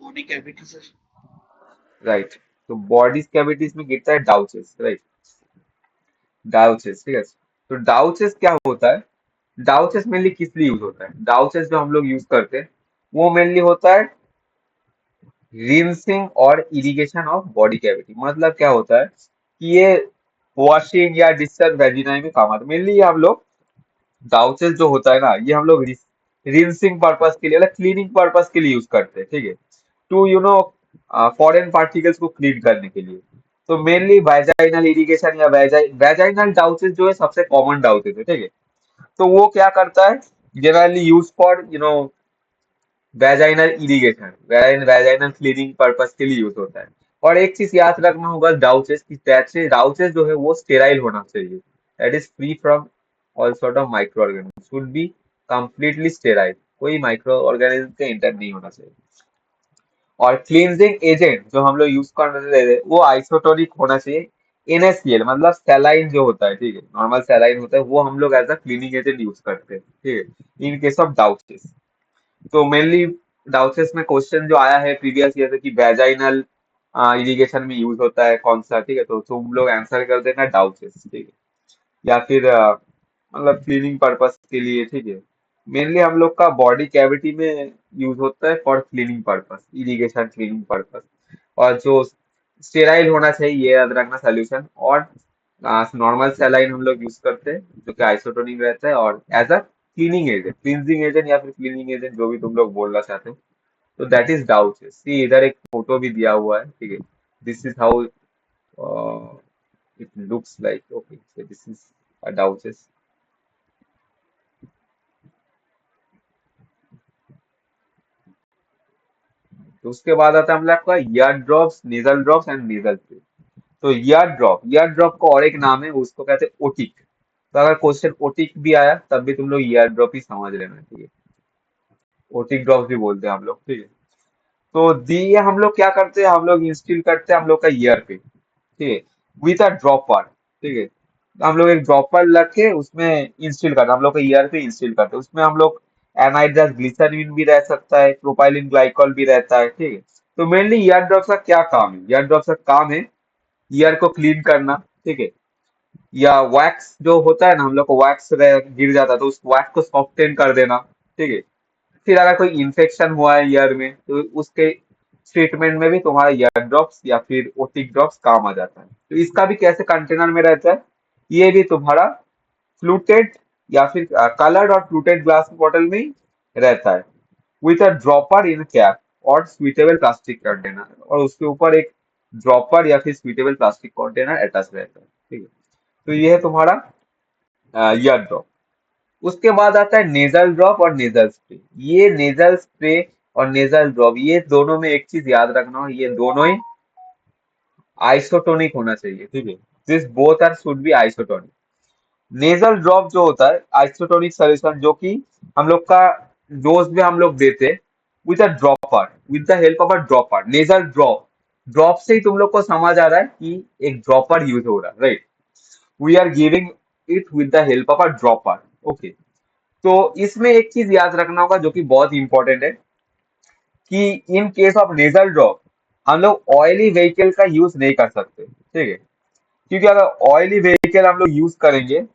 बॉडी कैविटी से। राइट, तो बॉडी कैविटीज में गिरता है डाउचेस, राइट, डाउचेस, ठीक है, तो डाउचेस क्या होता है, डाउचेस मेनली किस लिए यूज होता है, डाउचेस जो हम लोग यूज करते हैं वो मेनली होता है रिंसिंग और इरिगेशन ऑफ बॉडी कैविटी, मतलब क्या होता है कि ये वॉशिंग या डिस्चार्ज वेजिना में काम आता है, मेनली ये हम लोग डाउचेस जो होता है ना ये हम लोग रिंसिंग पर्पस के लिए, क्लीनिंग पर्पस के लिए यूज करते हैं, ठीक है, टू फॉरेन पार्टिकल्स को क्लीन करने के लिए। तो मेनली वैजाइनल इरिगेशन या वैजाइनल डाउचेस जो है सबसे कॉमन डाउचेस है, ठीक है। तो वो क्या करता है, generally use for vaginal irrigation, vaginal cleaning purpose के लिए यूज होता है। और एक चीज याद रखना होगा डाउचेस की, डाउचेस जो है वो स्टेराइल होना चाहिए, that is free from all sort of micro organism, should be completely sterile, कोई माइक्रो ऑर्गेनिज्म का इंटर नहीं होना चाहिए। और क्लींजिंग एजेंट जो हम लोग यूज कर रहे थे वो आइसोटोनिक होना चाहिए, NaCl मतलब सैलाइन जो होता है, ठीक है, नॉर्मल सैलाइन होता है, वो हम लोग as a cleaning agent use करते हैं, ठीक है, इन केस ऑफ डाउचेस। तो मेनली डाउचेस में क्वेश्चन जो आया है प्रीवियस ईयर से कि वैजाइनल इरिगेशन में यूज होता है कौन सा, ठीक है, तो तुम लोग आंसर कर देना डाउचेस, ठीक है, या फिर मतलब क्लीनिंग पर्पस के लिए, ठीक है। मेनली हम लोग का बॉडी कैविटी में यूज होता है for cleaning purpose, irrigation cleaning purpose. और जो स्टेराइल होना चाहिए ये याद रखना सोल्यूशन। और नॉर्मल सैलाइन हम लोग यूज करते हैं जो कि आइसोटोनिक रहता है, और as a cleaning agent, cleansing agent या फिर क्लीनिंग एजेंट जो भी तुम लोग बोलना चाहते हो। तो दैट इज डाउचेस। सी इधर एक फोटो भी दिया हुआ है, ठीक है, this is how it looks like, okay, so this is a douches. तो उसके बाद आता है हम लोग का ear drops, nasal drops and nasal spray. तो ईयर ड्रॉप का और एक नाम है, उसको कहते हैं ओटिक। तो अगर क्वेश्चन ओटिक भी आया तब भी तुम लोग ईयर ड्रॉप ही समझ लेना, ठीक है, ओटिक ड्रॉप्स भी बोलते हैं हम लोग, ठीक है। तो दी हम लोग क्या करते हैं, हम लोग इंस्टिल करते हैं हम लोग का ईयर पे, ठीक है, विथ अ ड्रॉपर, ठीक है। तो हम लोग एक ड्रॉपर लग के उसमें इंस्टिल करते हैं, हम लोग का ईयर पे इंस्टिल करते हैं, उसमें हम लोग एनाइड्रस ग्लिसरीन भी रह सकता है, प्रोपाइलिन ग्लाइकॉल भी रहता है, ठीक है। तो मेनली ईयर ड्रॉप्स का क्या काम है, ईयर ड्रॉप्स का काम है ईयर को क्लीन करना, ठीक है। या वैक्स जो होता है ना, हम लोग को वैक्स गिर जाता है तो उस वैक्स को सॉफ्टेन कर देना, ठीक है। फिर अगर कोई इन्फेक्शन हुआ है ईयर में तो उसके ट्रीटमेंट में भी तुम्हारा ईयर ड्रॉप्स या फिर ओटिक ड्रॉप्स काम आ जाता है। तो इसका भी कैसे कंटेनर में रहता है, ये भी तुम्हारा फ्लूटेड या फिर कलर्ड और फ्लूटेड ग्लास बॉटल में ही रहता है, with a dropper in cap और स्वीटेबल प्लास्टिक कंटेनर, और उसके ऊपर एक ड्रॉपर या फिर स्वीटेबल प्लास्टिक कंटेनर अटैच रहता है, ठीक है। तो ये है तुम्हारा ईयर ड्रॉप। उसके बाद आता है नेजल ड्रॉप और नेजल स्प्रे। ये नेजल स्प्रे और नेजल ड्रॉप ये दोनों में एक चीज याद रखना, ये दोनों ही आइसोटोनिक होना चाहिए, ठीक है, this both are should be isotonic. Nasal drop जो होता है आइसोटोनिक सॉल्यूशन, जो कि हम लोग का डोज में हम लोग देते with a dropper, with the help of a dropper, nasal drop. Drop से ही तुम लोग को समझ आ रहा है कि एक ड्रॉपर यूज हो रहा है, right, we are giving it with the help of a dropper, okay. तो इसमें एक चीज याद रखना होगा जो कि बहुत इंपॉर्टेंट है, कि इन केस ऑफ नेजल ड्रॉप हम लोग ऑयली व्हीकल का यूज नहीं कर सकते, ठीक है, क्योंकि अगर ऑयली व्हीकल हम लोग यूज करेंगे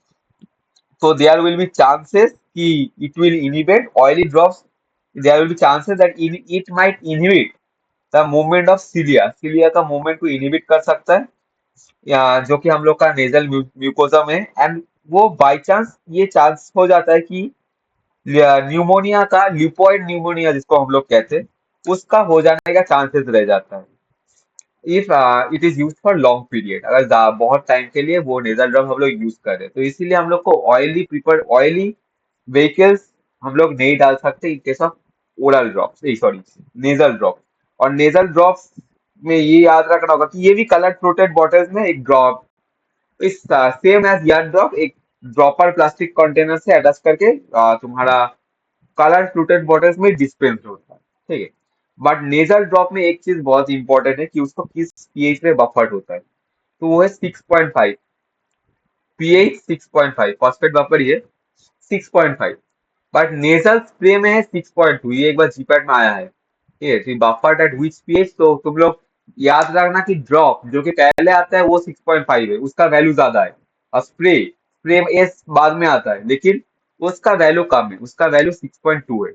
तो देयर विल बी चांसेस कि it will inhibit oily drops, there will be chances that it might inhibit the movement of cilia, cilia का मूवमेंट को इनहिबिट कर सकता है, या जो कि हम लोग का नेजल म्यूकोजा में, एंड वो बाई चांस ये चांस हो जाता है कि न्यूमोनिया का, ल्यूपॉइड न्यूमोनिया जिसको हम लोग कहते हैं, उसका हो जाने का चांसेस रह जाता है if it is use for long period, अगर बहुत टाइम के लिए वो नेजल ड्रॉप हम लोग यूज कर रहे हैं। तो इसीलिए हम लोग को ऑयली व्हीकल्स हम लोग नहीं डाल सकते इन case of oral drops, sorry, nasal drop. और नेजल ड्रॉप्स में ये याद रखना होगा कि ये भी कलर फ्लोटेड बॉटल्स में एक ड्रॉप इस सेम एज ईयर ड्रॉप एक ड्रॉपर प्लास्टिक कंटेनर से अटैच करके तुम्हारा कलर फ्लूटेड बॉटल्स में डिस्पेंस होता है, ठीक है। बट नेजल ड्रॉप में एक चीज बहुत इंपॉर्टेंट है कि उसको किस पीएच में बफर्ड होता है, तो वो है 6.5, पीएच 6.5, फॉस्फेट बफर ये 6.5। बट नेजल स्प्रे में है 6.2, ये एक बार जीपैट में आया है, ठीक है, तो बफर्ड एट विच पीएच, तो तुम लोग याद रखना कि ड्रॉप जो कि पहले आता है वो 6.5 है, उसका वैल्यू ज्यादा है, और स्प्रे स्प्रे एस बाद में आता है लेकिन उसका वैल्यू कम है, उसका वैल्यू 6.2 है।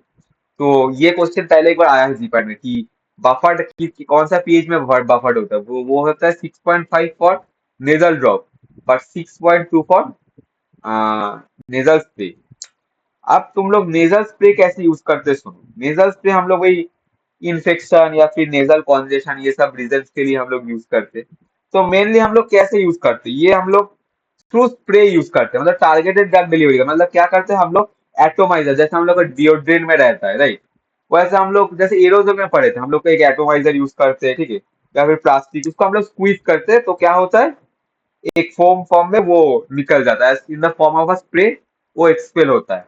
तो ये क्वेश्चन पहले एक बार आया है जीपैट में कि बफर्ड कौन सा पीएच में बफर्ड होता है, वो होता है 6.5 for nasal drop, but 6.2 for nasal spray. अब तुम लोग नेजल स्प्रे कैसे यूज करते हैं, सुनो, नेजल स्प्रे हम लोग वही इन्फेक्शन या फिर नेजल कॉन्जेशन, ये सब रीजन के लिए हम लोग यूज करते हैं। तो मेनली हम लोग कैसे यूज करते हैं, ये हम लोग थ्रू स्प्रे यूज करते हैं, मतलब टारगेटेड ड्रग डिलीवरी का मतलब क्या करते हैं हम लोग, एटोमाइजर, जैसे हम लोग का डिओड्रेंट में रहता है, राइट, वैसे हम लोग जैसे एरोजोल में पढ़े थे, हम लोग को एक एटोमाइजर यूज करते हैं, ठीक है, या फिर प्लास्टिक, उसको हम लोग स्क्वीज करते हैं, तो क्या होता है, एक फोम फॉर्म में वो निकल जाता है, in the form of a spray, वो एक्सपेल होता है।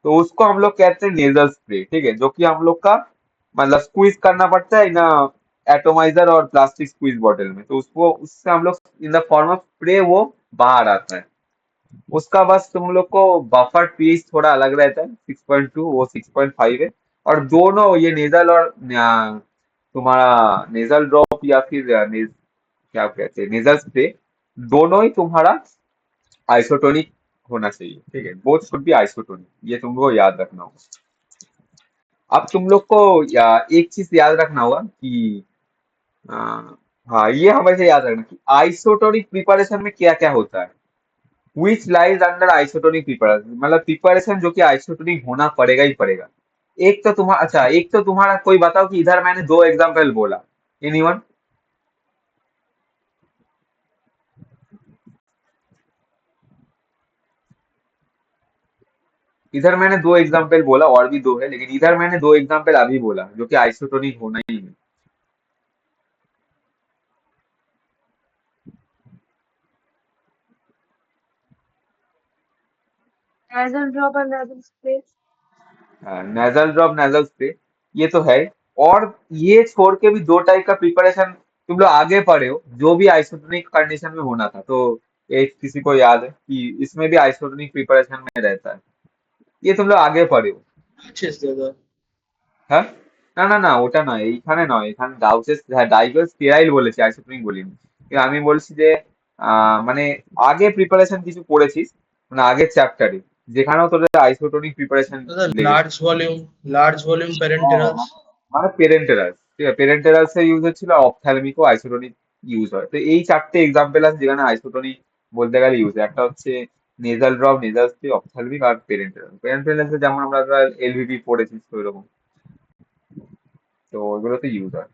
तो उसको हम लोग कहते हैं नेजल स्प्रे, ठीक है, जो कि हम लोग का मतलब स्क्वीज करना पड़ता है ना, एटोमाइजर और प्लास्टिक स्क्वीज बॉटल में, तो उसको उससे हम लोग in the form of spray वो बाहर आता है। उसका बस तुम लोग को बफर पीस थोड़ा अलग रहता है, 6.2, वो 6.5 है। और दोनों ये नेजल और तुम्हारा नेजल ड्रॉप या फिर क्या कहते हैं नेजल स्प्रे, दोनों ही तुम्हारा आइसोटोनिक होना चाहिए, ठीक है, बोथ शुड बी आइसोटोनिक, ये तुमको याद रखना होगा। अब तुम लोग को एक चीज याद रखना होगा कि आ, हाँ, ये हमेशा याद रखना कि आइसोटोनिक प्रिपरेशन में क्या क्या होता है, which lies under isotonic preparation, मतलब प्रिपरेशन जो कि आइसोटोनिक होना पड़ेगा ही पड़ेगा। एक तो तुम्हारा, अच्छा, एक तो तुम्हारा, कोई बताओ कि इधर मैंने दो एग्जांपल बोला, एनीवन, इधर मैंने दो एग्जांपल बोला, और भी दो है, लेकिन इधर मैंने दो एग्जांपल अभी बोला जो कि आइसोटोनिक होना ही है। nasal drop और nasal spray। Nasal drop, nasal spray, ये तो है। और ये छोड़ के भी दो टाइप का प्रिपरेशन तुम लोग आगे पढ़े हो, जो भी आइसोटोनिक कंडीशन में होना था, तो एक किसी को याद है कि इसमें भी आइसोटोनिक प्रिपरेशन में रहता है, ये तुम लोग आगे पढ़े हो। চেস দাদা। হ্যাঁ, না না না, ওটা নয়, এইখানে নয়, এখানে ডাউসেস, হ্যাঁ, ডাইগস স্টেরাইল বলেছি, আইসোটোনিক বলিনি। কিন্তু আমি বলছি যে মানে আগে প্রিপারেশন কিছু পড়েছিস, মানে আগের চ্যাপ্টারে, যেখানেও তোদের আইসোটোনিক প্রিপারেশন দাদা লেগেছে। লার্জ ভলিউম হ্যাঁ, প্যারেন্টেরালস। মানে পেরেন্টেরাস, ঠিক আছে, পেরেন্টেরাস এর ইউজ হচ্ছিল, অপথ্যালমিকও আইসোটোনিক ইউজ হয়। তো এই চারটে এক্সাম্পল আছে যেখানে আইসোটোনিক বলতে গেলে ইউজ হয়, একটা হচ্ছে nasal drop, nasal spray, ophthalmic আর পেরেন্টেরাস। পেরেন্টেরাসে যেমন আমরা এলভিপি পড়েছিস ওইরকম, তো ওইগুলোতে ইউজ হয়।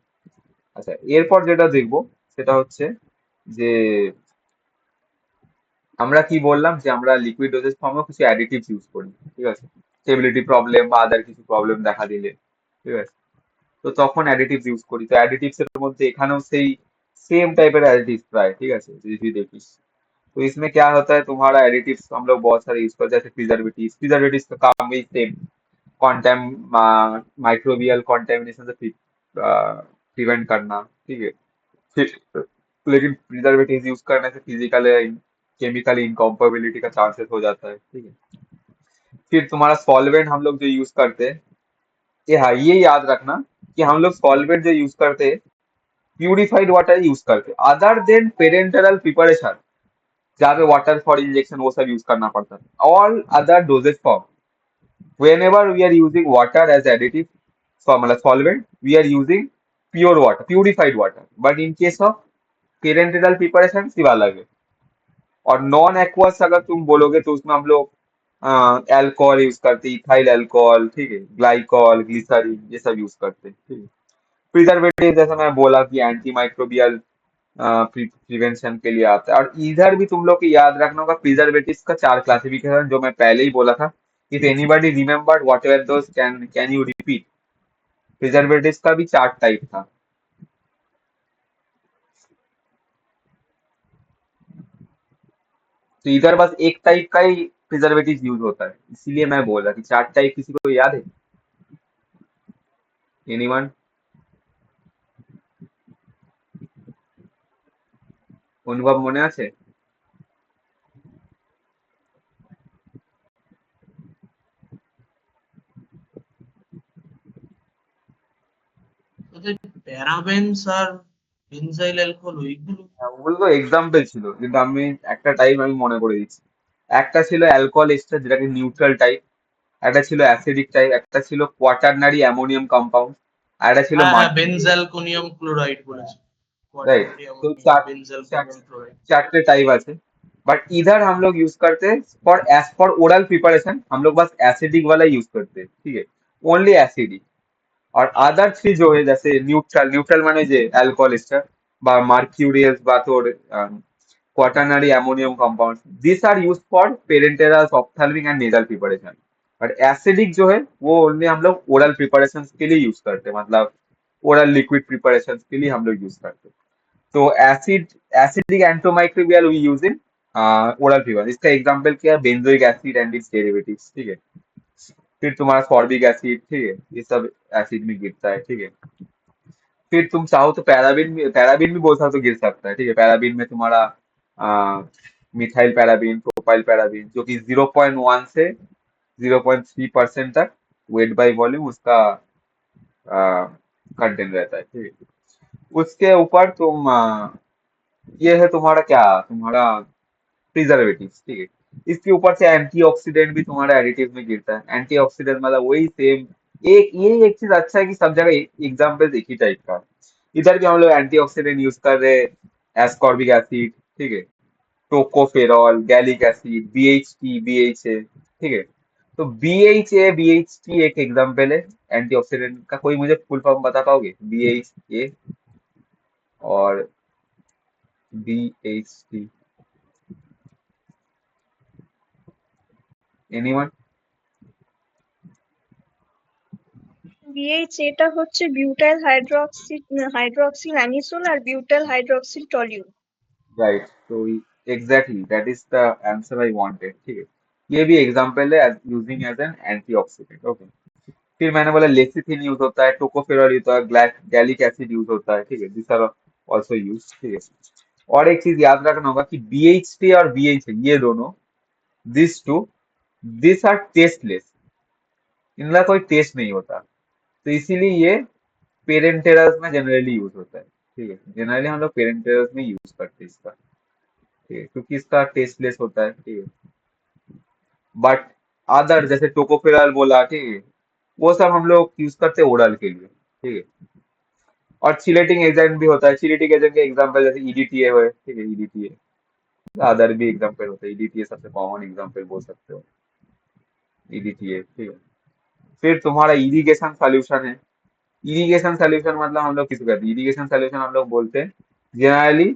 আচ্ছা, এরপর যেটা দেখবো সেটা হচ্ছে যে আমরা কি বললাম যে আমরা লিকুইড ডোজেজ ফর্মেও কিছু অ্যাডিটিভস ইউজ করি, ঠিক আছে, স্টেবিলিটি প্রবলেম বা আদার কিছু প্রবলেম দেখা দিলে, ঠিক আছে, तो তখন অ্যাডিটিভস ইউজ করি। তো অ্যাডিটিভস এর মধ্যে এখানেও সেই सेम टाइप के एडिटिव्स प्राय, ठीक है, जैसे देखिस। तो इसमें क्या होता है, तुम्हारा एडिटिव्स हम लोग बहुत सारे यूज करते हैं, जैसे प्रिजर्वेटिव्स, प्रिजर्वेटिव्स का काम भी सेम, कॉन्टेम माइक्रोबियल कॉन्टेमिनेशन से प्रिवेंट करना, ठीक है, फिर लेकिन प्रिजर्वेटिव्स यूज करने से फिजिकल केमिकल इनकॉम्पेबिलिटी का चांसेस हो जाता है, ठीक है। फिर तुम्हारा सॉल्वेंट हम लोग जो यूज करते हैं, ये, हाँ, ये याद रखना कि हम लोग सॉल्वेंट जो यूज करते हैं, प्यूरिफाइड वाटर यूज करते हैं, अदर देन पेरेंटरल प्रिपरेशन, जहाँ पे वाटर फॉर इंजेक्शन वो सब यूज करना पड़ता है, all other doses form, whenever we are using water as additive, so मतलब solvent, we are using pure water, purified water, but in case of parenteral preparation सिर्फ अलग है। और नॉन एक्वस अगर तुम बोलोगे तो उसमें हम लोग अल्कोहल यूज करते हैं, इथाइल अल्कोहल, ठीक है, ग्लाइकॉल, ग्लिसरीन, ये सब यूज करते हैं, ठीक है। प्रिजर्वेटिव जैसा मैं बोला कि एंटी माइक्रोबियल प्रिवेंशन के लिए आता है। और इधर भी तुम लोग को याद रखना होगा प्रिजर्वेटिव्स का चार क्लासिफिकेशन, जो मैं पहले ही बोला था। If anybody remembered what ever those, can you repeat. Preservatives का भी चार टाइप था। तो इधर बस एक टाइप का ही प्रिजर्वेटिव यूज होता है, इसीलिए मैं बोला कि चार टाइप किसी को याद है, एनीवन, অনুভব মনে আছে? ওদের প্যারাবেনস আর বেনজাইল অ্যালকোহল ওইগুলো। হ্যাঁ, ওগুলো তো এক্সাম্পল ছিল, কিন্তু আমি একটা টাইপ আমি মনে করে দিচ্ছি। একটা ছিল অ্যালকোহল এস্টার, যেটাকে নিউট্রাল টাইপ, একটা ছিল অ্যাসিডিক টাইপ, একটা ছিল কোয়াটারনারি অ্যামোনিয়াম কম্পাউন্ড, আর একটা ছিল হ্যাঁ হ্যাঁ, মার্টিনিয়াল, বেনজালকোনিয়াম ক্লোরাইড বলেছে। राइट। কোয়াটারনারি तो অ্যামোনিয়াম বেনজালকোনিয়াম ক্লোরাইড। चार्टे टाइप आते, बट इधर हम लोग यूज करते हैं for as for oral preparation, हम लोग बस एसिडिक वाला यूज करते हैं, ठीक है, ओनली एसिडिक। और अदर थ्री जो है जैसे न्यूट्रल, न्यूट्रल माने যে অ্যালকোহল এস্টার বা মার্কিউরিয়াস বা তোর quaternary ammonium compounds, these are used for parenteral, ophthalmic and nasal preparation. और एसिडिक जो है वो ओनली हम लोग ओरल प्रिपरेशन के लिए यूज करते हैं, मतलब ओरल लिक्विड प्रिपरेशन के लिए हम लोग यूज करते हैं। तो acidic antimicrobial we use in oral preparation. इसका एग्जांपल क्या है? Benzoic acid and its derivatives, ठीक है। फिर तुम्हारा सॉर्बिक एसिड, ठीक है, ये सब एसिड में गिरता है, ठीक है। फिर तुम चाहो तो पैराबिन भी बोल सकते हो, गिर सकता है, ठीक है। पैराबिन में तुम्हारा मिथाइल पैराबिन, प्रोपाइल पैराबिन, जो कि 0.1 से 0.3% तक वेट बाय वॉल्यूम उसका कंटेंट रहता है, ठीक है। उसके ऊपर तुम ये है तुम्हारा क्या, तुम्हारा प्रिजर्वेटिव, ठीक है। इसके ऊपर से एंटीऑक्सीडेंट भी तुम्हारा एडिटिव में गिरता है। एंटीऑक्सीडेंट मतलब वही सेम, एक चीज अच्छा है कि सब जगह एग्जाम्पल एक ही टाइप का है। इधर भी हम लोग एंटीऑक्सीडेंट यूज कर रहे हैं, एस्कॉर्बिक एसिड, ठीक है, tocopherol, gallic acid, BHT, BHA, ठीक है। तो बीएचए, बीएचटी एक एग्जाम्पल है एंटीऑक्सीडेंट का। कोई मुझे फुल फॉर्म बता पाओगे? बीएचए और बीएचटी, एनीवन? BH এটা হচ্ছে বিউটাইল হাইড্রক্সিল অ্যানিসোল আর বিউটাইল হাইড্রক্সিল টলিউল। राइट, तो exactly that is the answer I wanted, ठीक है। ये भी एग्जांपल है using as an antioxidant, okay. फिर मैंने बोला लेसिथिन यूज होता है, टोकोफेरॉल यूज होता है, गैलिक एसिड यूज होता है, ठीक है। दिस आर आल्सो यूज, ठीक है। और एक चीज याद रखना होगा कि बीएचटी और बीएचए ये दोनों, this two, this are tasteless, इनका कोई टेस्ट नहीं होता। तो इसीलिए ये पेरेंटेरल्स में जनरली यूज होता है, ठीक है। जनरली हम लोग पेरेंटेरल्स में यूज करते हैं इसका, ठीक है, क्योंकि इसका टेस्टलेस होता है, ठीक है। बट अदर जैसे टोकोफेरॉल बोला, ठीक है, वो सब हम लोग यूज करते हैं ओरल के लिए, ठीक है। और चिलेटिंग एजेंट भी होता है। चिलेटिंग एजेंट के एग्जांपल जैसे ईडीटीए है, ठीक है, ईडीटीए। अदर भी एग्जांपल होते हैं, ईडीटीए सबसे कॉमन एग्जांपल बोल सकते हो, ईडीटीए, ठीक है। फिर तुम्हारा इरिगेशन सॉल्यूशन है। इरिगेशन सॉल्यूशन मतलब हम लोग किसको कहते हैं? इरिगेशन सॉल्यूशन हम लोग बोलते हैं जनरली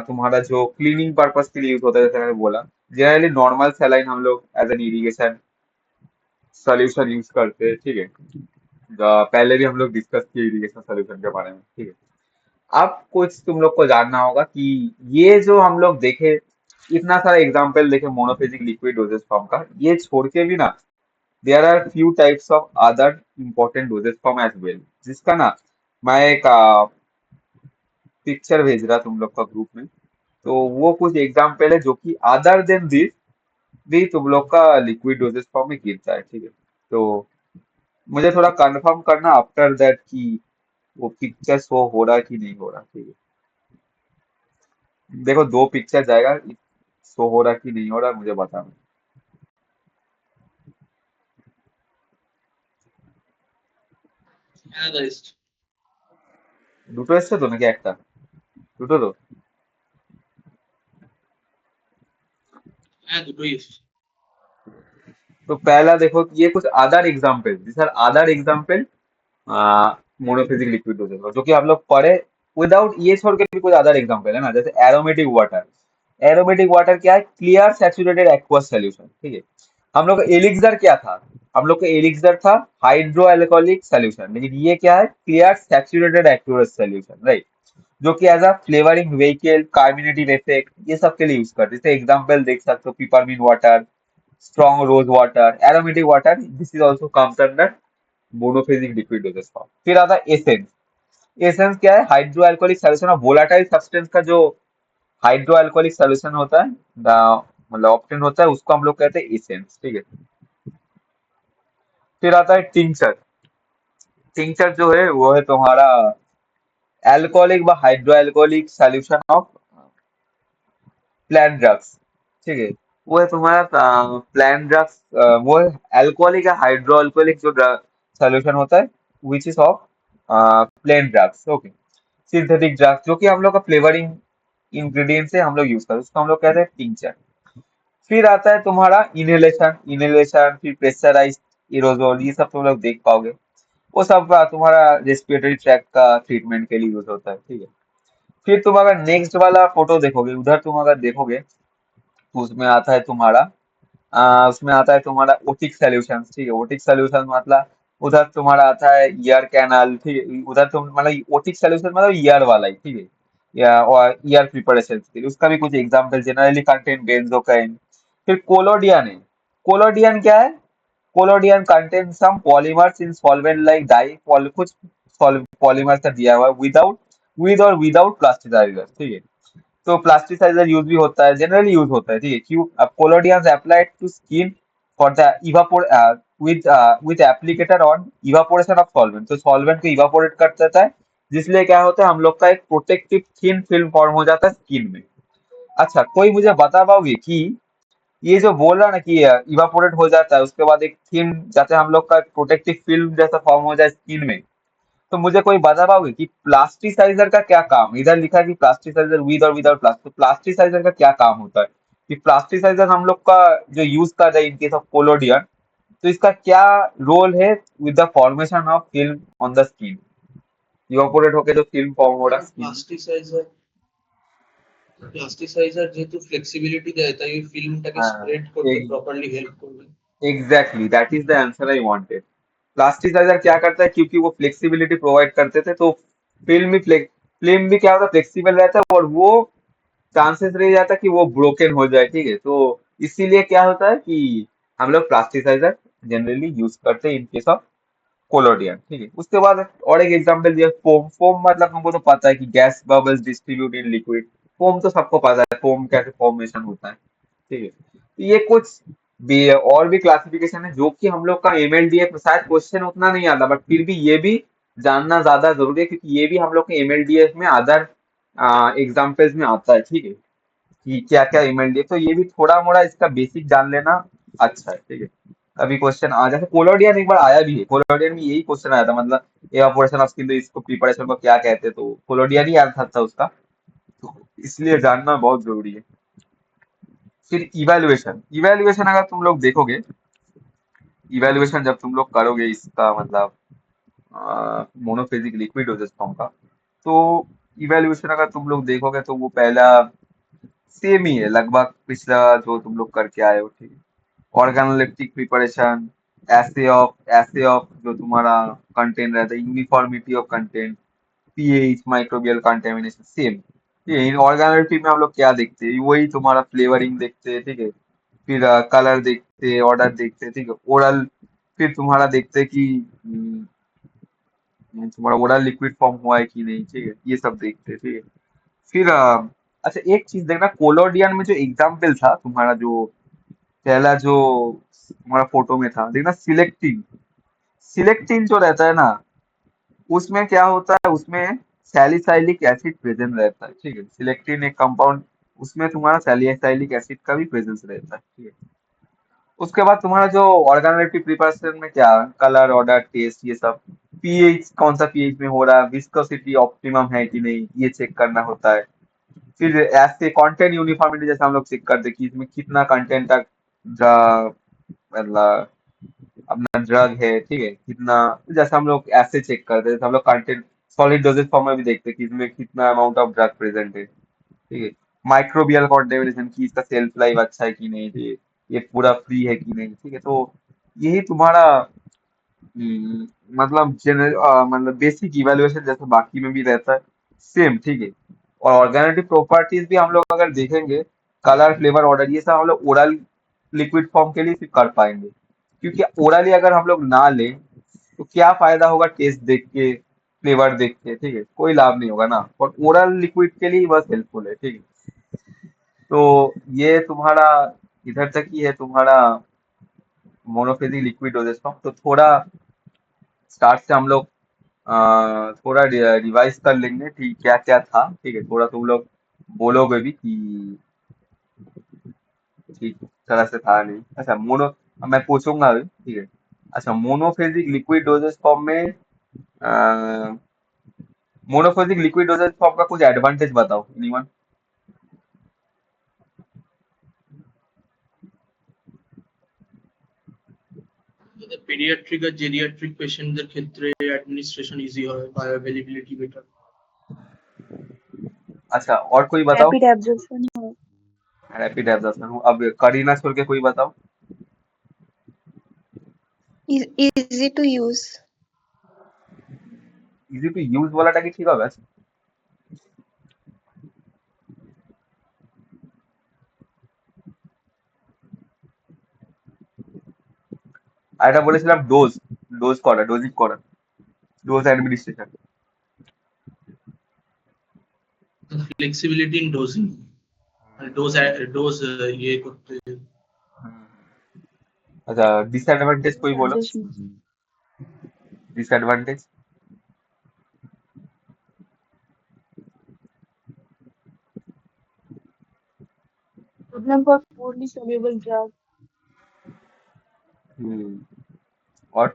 तुम्हारा जो क्लीनिंग पर्पस के लिए यूज होता है, जैसे मैंने बोला, जनरली नॉर्मल सैलाइन हम लोग as an irrigation solution use करते हैं, ठीक है। पहले भी हम लोग डिस्कस किए इरिगेशन सॉल्यूशन के बारे में, ठीक है। अब कुछ तुम लोग को जानना होगा कि ये जो हम लोग देखे, इतना सारा एग्जाम्पल देखे मोनोफेजिक लिक्विड डोजेज फॉर्म का, ये छोड़ के भी ना there are few types of other important dosages form as well, जिसका ना मैं एक पिक्चर भेज रहा तुम लोग का ग्रुप में। तो वो कुछ एग्जाम्पल है जो कि अदर देन दिस भी तुम लोग का लिक्विड डोजेज फॉर्म में गिरता है, ठीक है। तो मुझे थोड़ा कंफर्म करना आफ्टर दैट कि वो पिक्चर शो हो रहा है कि नहीं हो रहा, ठीक है। देखो दो पिक्चर जाएगा, शो हो रहा कि नहीं हो रहा मुझे बताना। হ্যাঁ গাইস, দুটো এসছে তো নাকি একটা? দুটো তো। হ্যাঁ দুটোই এসছে। तो पहला देखो कि ये कुछ other example, sir other example monophasic liquid dosages, जो कि हम लोग पढ़े विदाउट ये छोड़ के भी कुछ अदर एग्जाम्पल है ना, जैसे एरोमेटिक वाटर। एरोमेटिक वाटर क्या है? क्लियर सैचुरेटेड एक्वस सॉल्यूशन, ठीक है। हम लोग का एलिक्सर क्या था? हम लोग का एलिक्सर था हाइड्रो अल्कोहलिक सॉल्यूशन, लेकिन ये क्या है? Clear saturated aqueous solution, right, जो कि as a flavouring vehicle, carbonative effect, ये सब के लिए यूज करते हैं। जैसे एग्जाम्पल देख सकते हो peppermint water, strong rose water, aromatic water. This is also comes under monophasic liquid dosage form. फिर आता है एसेंस। एसेंस क्या है? हाइड्रोअल्कोहलिक सॉल्यूशन ऑफ वोलाटाइल सब्सटेंस का जो हाइड्रोअल्कोहलिक सॉल्यूशन होता है, मतलब ऑप्टेन होता है, उसको हम लोग कहते हैं एसेंस, ठीक है। फिर आता है टिंचर। टिंचर जो है वो है तुम्हारा अल्कोहलिक व हाइड्रोअल्कोहलिक सॉल्यूशन ऑफ प्लांट ड्रग्स, ठीक है। वो है तुम्हारा प्लांट ड्रग्स, वो है अल्कोहलिक या हाइड्रो अल्कोहलिक जो सॉल्यूशन होता है which is of plant drugs, okay. Synthetic drugs जो कि हम लोग का फ्लेवरिंग इंग्रेडिएंट से हम लोग यूज करते हैं, उसको हम लोग कहते हैं टिंचर। फिर आता है तुम्हारा इनहेलेशन। इनहेलेशन, फिर प्रेशराइज्ड एरोजोल, ये सब तुम लोग देख पाओगे। वो सब तुम्हारा रेस्पिरेटरी ट्रैक का ट्रीटमेंट के लिए यूज होता है, ठीक है। फिर तुम अगर नेक्स्ट वाला फोटो देखोगे, उधर तुम अगर देखोगे तो उसमें आता है तुम्हारा ओटिक सॉल्यूशन, ठीक है। ओटिक सॉल्यूशन मतलब उधर तुम्हारा आता है ईयर कैनाल, ठीक है। उधर तुम मतलब ओटिक सॉल्यूशन मतलब ईयर वाला ही, ठीक है। या और ईयर प्रिपरेशन के लिए उसका भी कुछ एग्जांपल जनरली कंटेन बेंजोकाइन। फिर कोलोडियन है। कोलोडियन क्या है? Collodion contain some polymers in solvent like dye कुछ पॉलीमर्स का दिया हुआ है विद और विदाउट प्लास्टिसाइजर, ठीक है। तो प्लास्टिसाइजर यूज भी होता है, जनरली यूज होता है, ठीक है। क्यों? अब collodions applied to skin for the इवापोर with applicator on evaporation of solvent, तो सॉल्वेंट को इवापोरेट कर देता है, जिसलिए क्या होता है हम लोग का एक प्रोटेक्टिव थिन फिल्म फॉर्म हो जाता है स्किन में। अच्छा, कोई मुझे बता पाओगे कि ये जो बोल रहा ना कि इवापोरेट हो जाता है उसके बाद एक थिन, जैसे हम लोग का प्रोटेक्टिव फिल्म जैसा फॉर्म हो जाए स्किन में, तो मुझे कोई बता पाओगे कि प्लास्टिसाइजर का क्या काम? इधर लिखा है कि प्लास्टिसाइजर विद और विदाउट प्लास्टिक, तो प्लास्टिसाइजर का क्या काम होता है? कि प्लास्टिसाइजर हम लोग का जो यूज कर रहे हैं इन केस ऑफ कोलोडियन, तो इसका क्या रोल है with the formation of film on the skin? Evaporate होके जो फिल्म फॉर्म हो रहा है स्किन। প্লাস্টিসাইজার প্লাস্টিসাইজার যেহেতু ফ্লেক্সিবিলিটি দেয় তাই ওই ফিল্মটাকে हाँ, স্প্রেড করতে প্রপারলি হেল্প করবে। Exactly that is the answer I wanted. Plasticiser क्या करता है? क्योंकि वो फ्लेक्सिबिलिटी प्रोवाइड करते थे, तो फिल्म भी क्या होता है, फ्लेक्सिबल रहता है, और वो चांसेस रह जाता है कि वो ब्रोकन हो जाए, ठीक है। तो इसीलिए क्या होता है कि हम लोग प्लास्टिसाइजर जनरली यूज करते हैं इन केस ऑफ कोलोडियन, ठीक है। उसके बाद और एक एग्जांपल दिया, फोम। फोम मतलब हमको तो पता है कि gas bubbles distribute in liquid. Foam तो सबको पता है फोम कैसे फॉर्मेशन होता है, ठीक है। तो ये कुछ भी और भी क्लासिफिकेशन है जो कि हम लोग का एमएलडीए में शायद क्वेश्चन उतना नहीं आता, बट फिर भी ये भी जानना ज्यादा जरूरी है, क्योंकि ये भी हम लोग के एमएलडीए में अदर एग्जाम्पल्स में आता है, ठीक है। कि क्या क्या एमएलडीए, तो ये भी थोड़ा मोड़ा इसका बेसिक जान लेना अच्छा है, ठीक है। अभी क्वेश्चन आ जैसे कोलोडियन एक बार आया भी है, कोलोडियन में यही क्वेश्चन आया था, मतलब एवापोरेशन ऑफ स्किन, तो इसको प्रिपरेशन को क्या कहते हैं, तो कोलोडियन ही आंसर था उसका, तो इसलिए जानना बहुत जरूरी है। फिर इवैल्यूएशन। इवैल्यूएशन अगर तुम लोग देखोगे, इवैल्यूएशन जब तुम लोग करोगे इसका मतलब मोनोफेजिक लिक्विड डोजेस फॉर्म का, तो इवैल्यूएशन अगर तुम लोग देखोगे तो वो पहला सेम ही है लगभग पिछला जो तुम लोग करके आए हो, ठीक है। ऑर्गेनोलेप्टिक प्रिपरेशन, एसे ऑफ जो तुम्हारा कंटेंट रहता है, uniformity of content, pH, microbial contamination, same. ठीक है, इन ऑर्गेनोलेप्टिक में हम लोग क्या देखते हैं? वही तुम्हारा फ्लेवरिंग देखते हैं, ठीक है। फिर कलर देखते हैं, ऑर्डर देखते हैं, ठीक है। ओरल, फिर तुम्हारा देखते हैं कि तुम्हारा ओरल लिक्विड फॉर्म हुआ है कि नहीं, ठीक है। ये सब देखते हैं, ठीक है। फिर अच्छा एक चीज देखना, कोलोडियन में जो एग्जाम्पल था तुम्हारा, जो पहला जो तुम्हारा फोटो में था, देखना सिलेक्टिन। सिलेक्टिन जो रहता है ना, उसमें क्या होता है, उसमें सैलिसाइलिक एसिड प्रेजेंट रहता है, ठीक है। सिलेक्टिन एक कंपाउंड, उसमें तुम्हारा सैलिसाइलिक एसिड का भी प्रेजेंस रहता है, ठीक है। उसके बाद तुम्हारा जो ऑर्गेनोलेप्टिक प्रिपरेशन में क्या, कलर, ऑर्डर, टेस्ट, ये सब, पीएच कौन सा पीएच में हो रहा है, विस्कोसिटी ऑप्टिमम है कि नहीं, ये चेक करना होता है। फिर ऐसे कंटेंट यूनिफॉर्मिटी, जैसे हम लोग चेक करते हैं कि इसमें कितना कंटेंट तक मतलब अपना ड्रग है, ठीक है, कितना, जैसे हम लोग ऐसे चेक करते हैं, जैसे हम लोग कंटेंट सॉलिड डोजेज फॉर्म में भी देखते हैं कि इसमें कितना अमाउंट ऑफ ड्रग प्रेजेंट है, ठीक है। माइक्रोबियल कंटेमिनेशन की इसका सेल्फ लाइफ अच्छा है कि नहीं, ठीक है, ये पूरा फ्री है कि नहीं, ठीक है। तो यही तुम्हारा मतलब जनरल मतलब बेसिक इवैल्यूएशन जैसे बाकी में भी रहता है, सेम, ठीक है। और ऑर्गेनेटिक प्रॉपर्टीज भी हम लोग अगर देखेंगे, कलर, फ्लेवर, ऑर्डर, ये सब हम लोग ओरल लिक्विड फॉर्म के लिए सिर्फ कर पाएंगे, क्योंकि ओरली अगर हम लोग ना लें तो क्या फायदा होगा टेस्ट देख के, फ्लेवर देख के, ठीक है, कोई लाभ नहीं होगा ना। और ओरल लिक्विड के लिए ही बस हेल्पफुल है, ठीक है। तो ये तुम्हारा इधर तक ही है तुम्हारा मोनोफेजिक लिक्विड डोजेस फॉर्म। तो थोड़ा स्टार्ट से हम लोग थोड़ा रिवाइज कर लेंगे, ठीक क्या क्या था, ठीक है। थोड़ा तुम लोग बोलोगे भी कि ठीक तरह से था नहीं। अच्छा मोनो, अब मैं पूछूंगा अभी, ठीक है। अच्छा, मोनोफेजिक लिक्विड डोजेस फॉर्म में मोनोफेजिक लिक्विड डोजेस फॉर्म का कुछ एडवांटेज बताओ एनीवन। পিডিয়াট্রিক আর জেরিয়াট্রিক পেশেন্টদের ক্ষেত্রে एडमिनिस्ट्रेशन इजी হয়, বায়োঅ্যাভেলেবিলিটি বেটার। अच्छा और कोई बताओ। रैपिड एब्जॉर्प्शन हो। रैपिड एब्जॉर्प्शन, अब करीना छोड़ के कोई बताओ। Easy to use. Easy to use वालाটা কি ঠিক হবে? আর এটা বলেছিলাম ডোজ, ডোজিং করা, dose administration. Flexibility in dosing, মানে ডোজ ইয়ে করতে। अच्छा डिसएडवांटेज कोई बोलो, disadvantage. Problem for poorly soluble drug. और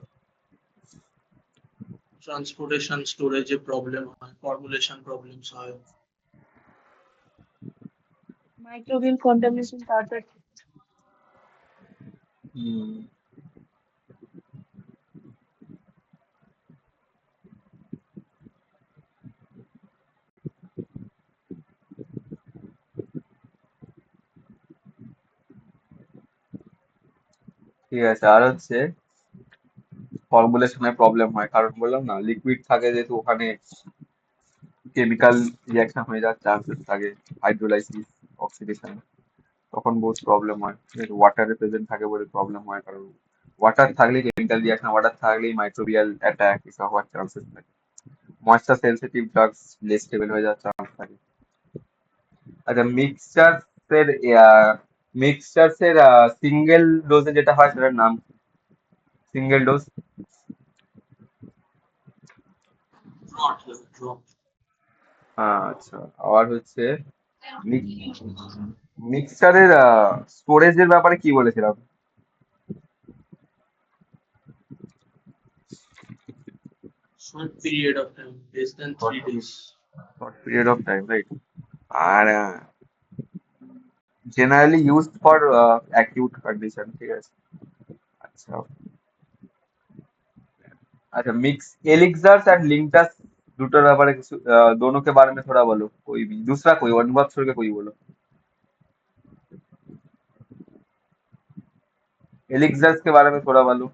ট্রান্সপোর্টেশন স্টোরেজে প্রবলেম হয়, ফর্মুলেশন প্রবলেমস হয়। Microbial contamination target. ঠিক আছে, আর হচ্ছে ফর্মুলেশনের প্রবলেম হয়, কারণ বললাম না লিকুইড থাকে যেহেতু ওখানে কেমিক্যাল রিয়াকশন হয়ে যাওয়ার চান্সেস থাকে, হাইড্রোলাইসিস, অক্সিডেশন, তখন বহুত প্রবলেম হয়। ওয়াটারে প্রেজেন্ট থাকে বলে প্রবলেম হয়, কারণ ওয়াটার থাকলে কেমিক্যাল রিয়াকশন, ওয়াটার থাকলেই মাইক্রোবিয়াল অ্যাটাক এসব হওয়ার চান্সেস থাকে। Moisture sensitive drugs less stable হয়ে যাওয়ার চান্স থাকে। আচ্ছা মিক্সচার্সের সিঙ্গেল ডোজে যেটা হয় সেটার নাম, সিঙ্গেল ডোজ। ড্রপ। হ্যাঁ আচ্ছা, আর হচ্ছে মিক্সচারের স্টোরেজের ব্যাপারে কি বলেছিলাম? Short period of time, less than 3 days। Short period of time, right. আর generally used for acute condition, ঠিক আছে। अच्छा अच्छा मिक्स एलिक्सर्स एंड लिंकटस দুটোর ব্যাপারে কিছু, दोनों के बारे में थोड़ा बोलो, कोई भी दूसरा, कोई वन बात छोड़ के कोई बोलो। एलिक्सर्स के बारे में थोड़ा बोलो।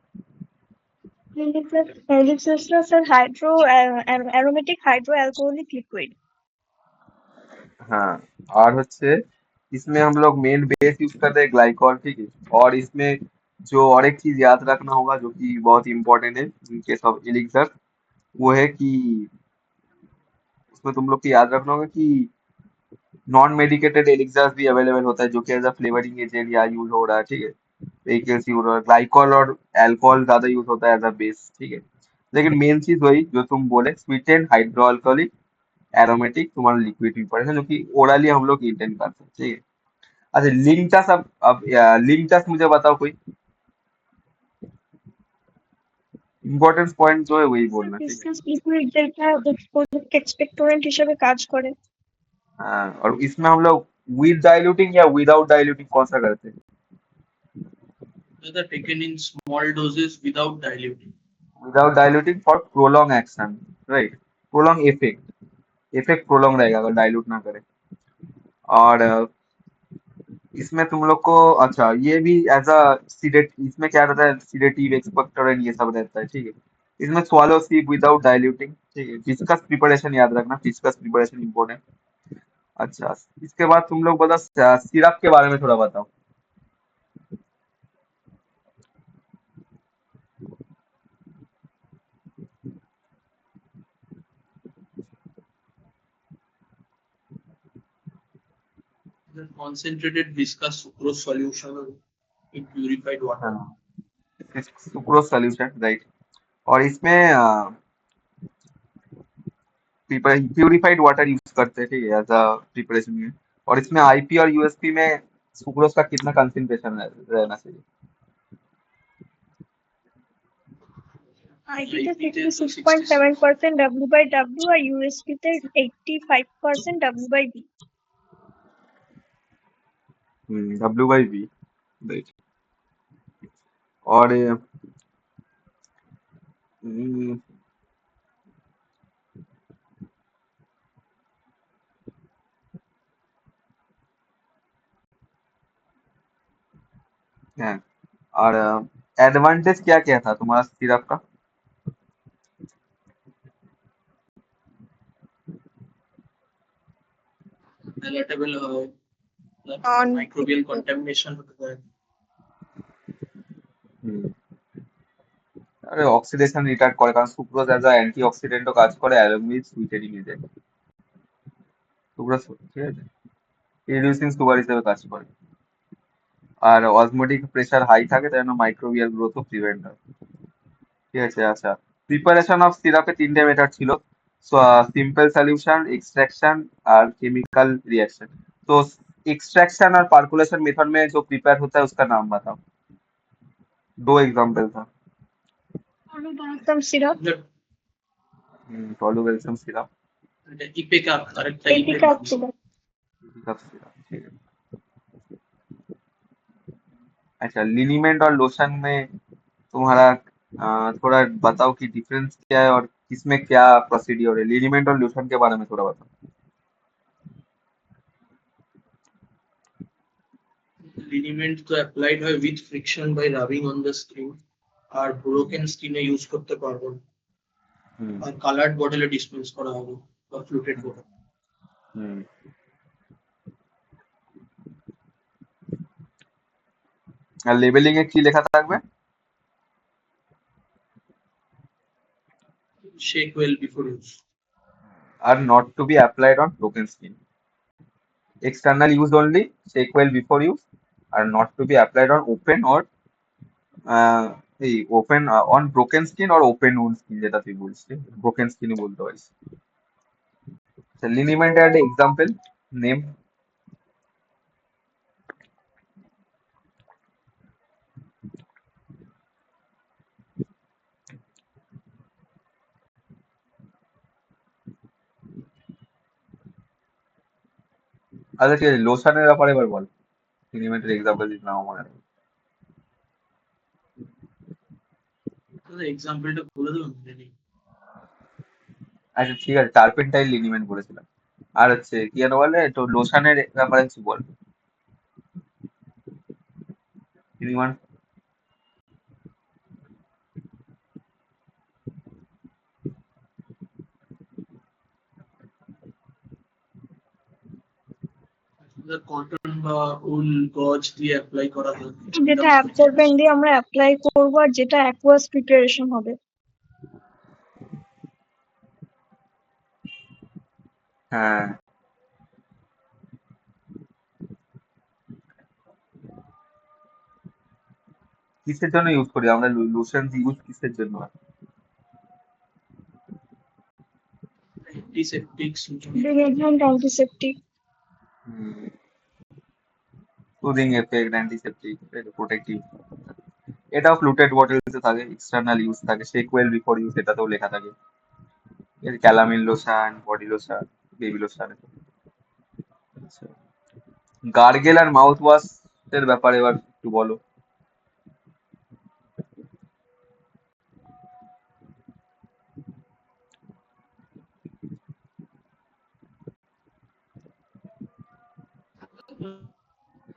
Elixir sir hydro aromatic hydro alcoholic liquid. हाँ, और হচ্ছে इसमें हम लोग मेन बेस यूज करते हैं ग्लाइकॉल, ठीक है। और इसमें जो और एक चीज याद रखना होगा जो कि बहुत इंपॉर्टेंट है इन केस ऑफ एलिक्सर, वो है कि उसमें तुम लोग को याद रखना होगा कि नॉन मेडिकेटेड एलिक्सर्स भी अवेलेबल होता है जो कि एज अ फ्लेवरिंग एजेंट या यूज हो रहा है, ठीक है। एक केस यूज हो रहा है, ग्लाइकॉल और अल्कोहल ज्यादा यूज होता है एज अ बेस, ठीक है। लेकिन मेन चीज वही जो तुम बोले, स्वीटेंड हाइड्रो अल्कोहलिक एरोमेटिक तुम्हारा लिक्विड प्रिपरेशन जो कि ओरली हम लोग इंटेंट करते हैं, ठीक है। अच्छा लिंकटस, अब लिंकटस मुझे बताओ कोई ইম্পর্টেন্ট পয়েন্ট जो है वही স্যার बोलना, ठीक है। ডিসকাস লিকুইড যেটা এক্সপেক্টোরেন্ট হিসেবে কাজ করে। हाँ, और इसमें हम लोग विद डाइल्यूटिंग या विदाउट डाइल्यूटिंग कौन सा करते हैं? Whether taken in small doses without diluting। Without diluting for prolong action, right, prolong effect prolong रहेगा अगर डाइल्यूट ना करें। और इसमें तुम लोग को अच्छा ये भी एज अ सीडेट, इसमें क्या रहता है, सीडेटिव एक्सपेक्टोरेंट ये सब रहता है, ठीक है। इसमें स्वालो स्लीप विदाउट डाइल्यूटिंग, ठीक है। फिस्कस प्रिपरेशन याद रखना, फिस्कस प्रिपरेशन इंपॉर्टेंट। अच्छा इसके बाद तुम लोग बताओ सिरप के बारे में थोड़ा बताओ। The concentrated viscous sucrose solution in purified water। हाँ, सुक्रोज सॉल्यूशन, राइट। और इसमें प्यूरिफाइड वाटर यूज करते हैं, ठीक है, एज अ प्रिपरेशन में। और इसमें आईपी और यूएसपी में सुक्रोज का कितना कंसंट्रेशन रहना चाहिए? आईपी তে IP তে তো 66। 66.7% W/W আর ইউএসপি তে 85% W/V। W/V, right. और हाँ, और एडवांटेज क्या क्या था तुम्हारा सिरप का? पैलेटेबल হয়, on মাইক্রোবিয়াল কন্টামিনেশন হতে পারে। হুম। আরে অক্সিডেশন রিটার্ড করে, কারণ সুক্রোজ অ্যাজ আ অ্যান্টি অক্সিডেন্টও কাজ করে অ্যালং উইথ সুইটারিং এজেন্ট। সুক্রোজ, ঠিক আছে, রিডিউসিং সুগার হিসেবে কাজ করে। আর অসমোটিক প্রেসার হাই থাকে, তাই জন্য মাইক্রোবিয়াল গ্রোথও প্রিভেন্ট হয়। ঠিক আছে, আচ্ছা। প্রিপারেশন অফ সিরাপে তিনটে মেথড ছিল, সিম্পল সলিউশন, এক্सट्रैक्शन और केमिकल रिएक्शन। तो एक्सट्रैक्शन और पार्कुलेशन मेथड में जो प्रिपेयर होता है उसका नाम बताओ, दो एग्जांपल था। একদম সিরাপ, सॉल्युबल सिरप, এটা ইপেকাপ, আরেকটা এপিকাপ ইপেকাপ। সিরাপ। सिरप, ठीक है। अच्छा, लिनीमेंट और लोशन में तुम्हारा थोड़ा बताओ कि डिफरेंस क्या है और किसमें क्या प्रोसीड्योर है। लिनीमेंट और लोशन के बारे में थोड़ा बताओ। লিনিমেন্ট তো অ্যাপ্লাইড হয় with friction by rubbing on the skin, আর ব্রোকেন স্কিনে ইউজ করতে পারবো না। हम्म। আর কালার্ড বটলে ডিসপেন্স করা হবে বা ফ্লুটেড বটল। हम्म। আর লেবেলিং এ কি লেখা থাকবে? Shake well before use. আর not to be applied on broken skin, external use only, shake well before use, আর not to be applied on open or এই open on broken skin or open wound skin, যেটা তুই বলছিস broken স্কিনই বলতে পারিস। Liniment এর example name. আচ্ছা ঠিক আছে, লোশনের ব্যাপারে এবার বল, লিনিমেন্টের এক্সাম্পল দিস নাও মনে নেই। এক্সাম্পলটা বলে দেবেন জানি। আচ্ছা ঠিক আছে, টার্পেন্টাইল লিনিমেন্ট বলেছিলাম। আর হচ্ছে কি যেন বলে, তো লোশনের ব্যাপারে কিছু বল। এনিওয়ান? কটন বা উল গজ দিয়ে অ্যাপ্লাই করা হয়। যেটা অ্যাবসর্বেন্ট দিয়ে আমরা অ্যাপ্লাই করবো আর যেটা অ্যাকুয়াস প্রিপারেশন হবে। হ্যাঁ, কিসের জন্য ইউজ করি আমরা লোশন ইউজ কিসের জন্য হয়? Antiseptic. Detergent, antiseptic. Soothing effect, antiseptic, protective. এটাও ফ্লুটেড বটলসে থাকে, এক্সটার্নাল ইউজ থাকে, শেক ওয়েল বিফোর ইউজ এটাতেও লেখা থাকে। এর calamine lotion, body lotion, baby lotion. Gargle আর মাউথ ওয়াশ এর ব্যাপারে এবার একটু বলো।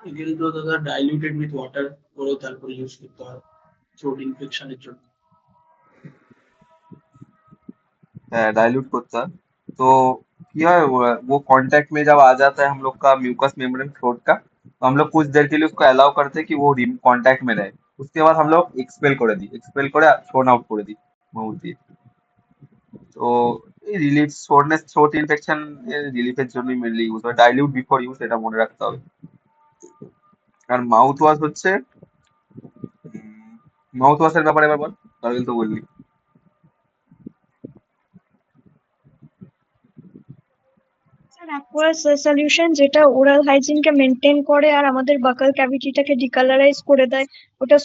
এগুলো তো দাদা ডাইলিউটেড উইথ ওয়াটার করে তারপরে ইউজ করতে হয় থ্রোট ইনফেকশনের জন্য। है डाइल्यूट होता है, तो क्या है वो कांटेक्ट में जब आ जाता है हम लोग का म्यूकस मेम्ब्रेन थ्रोट का, तो हम लोग कुछ देर के लिए उसको अलाउ करते हैं कि वो कांटेक्ट में रहे। उसके बाद हम लोग एक्सपेल করে দিই, এক্সপেল করে থ্রোন আউট করে দিই মাউথ দিয়ে। তো এই রিলিফ, সোরনেস, থ্রোট ইনফেকশন এর রিলিফের জন্যই মেনলি ইউজ হয়। ডাইলিউট বিফোর ইউজ, এটা মনে রাখতে হবে। আর মাউথ ওয়াশ হচ্ছে, মাউথ ওয়াশের ব্যাপারে এবার বল, তাহলে তো বললি। স্যার অ্যাকুয়াস সলিউশন যেটা ওরাল হাইজিনকে মেনটেন করে আর আমাদের বাকাল ক্যাভিটিটাকে ডিকালারাইজ করে দেয়, ওটা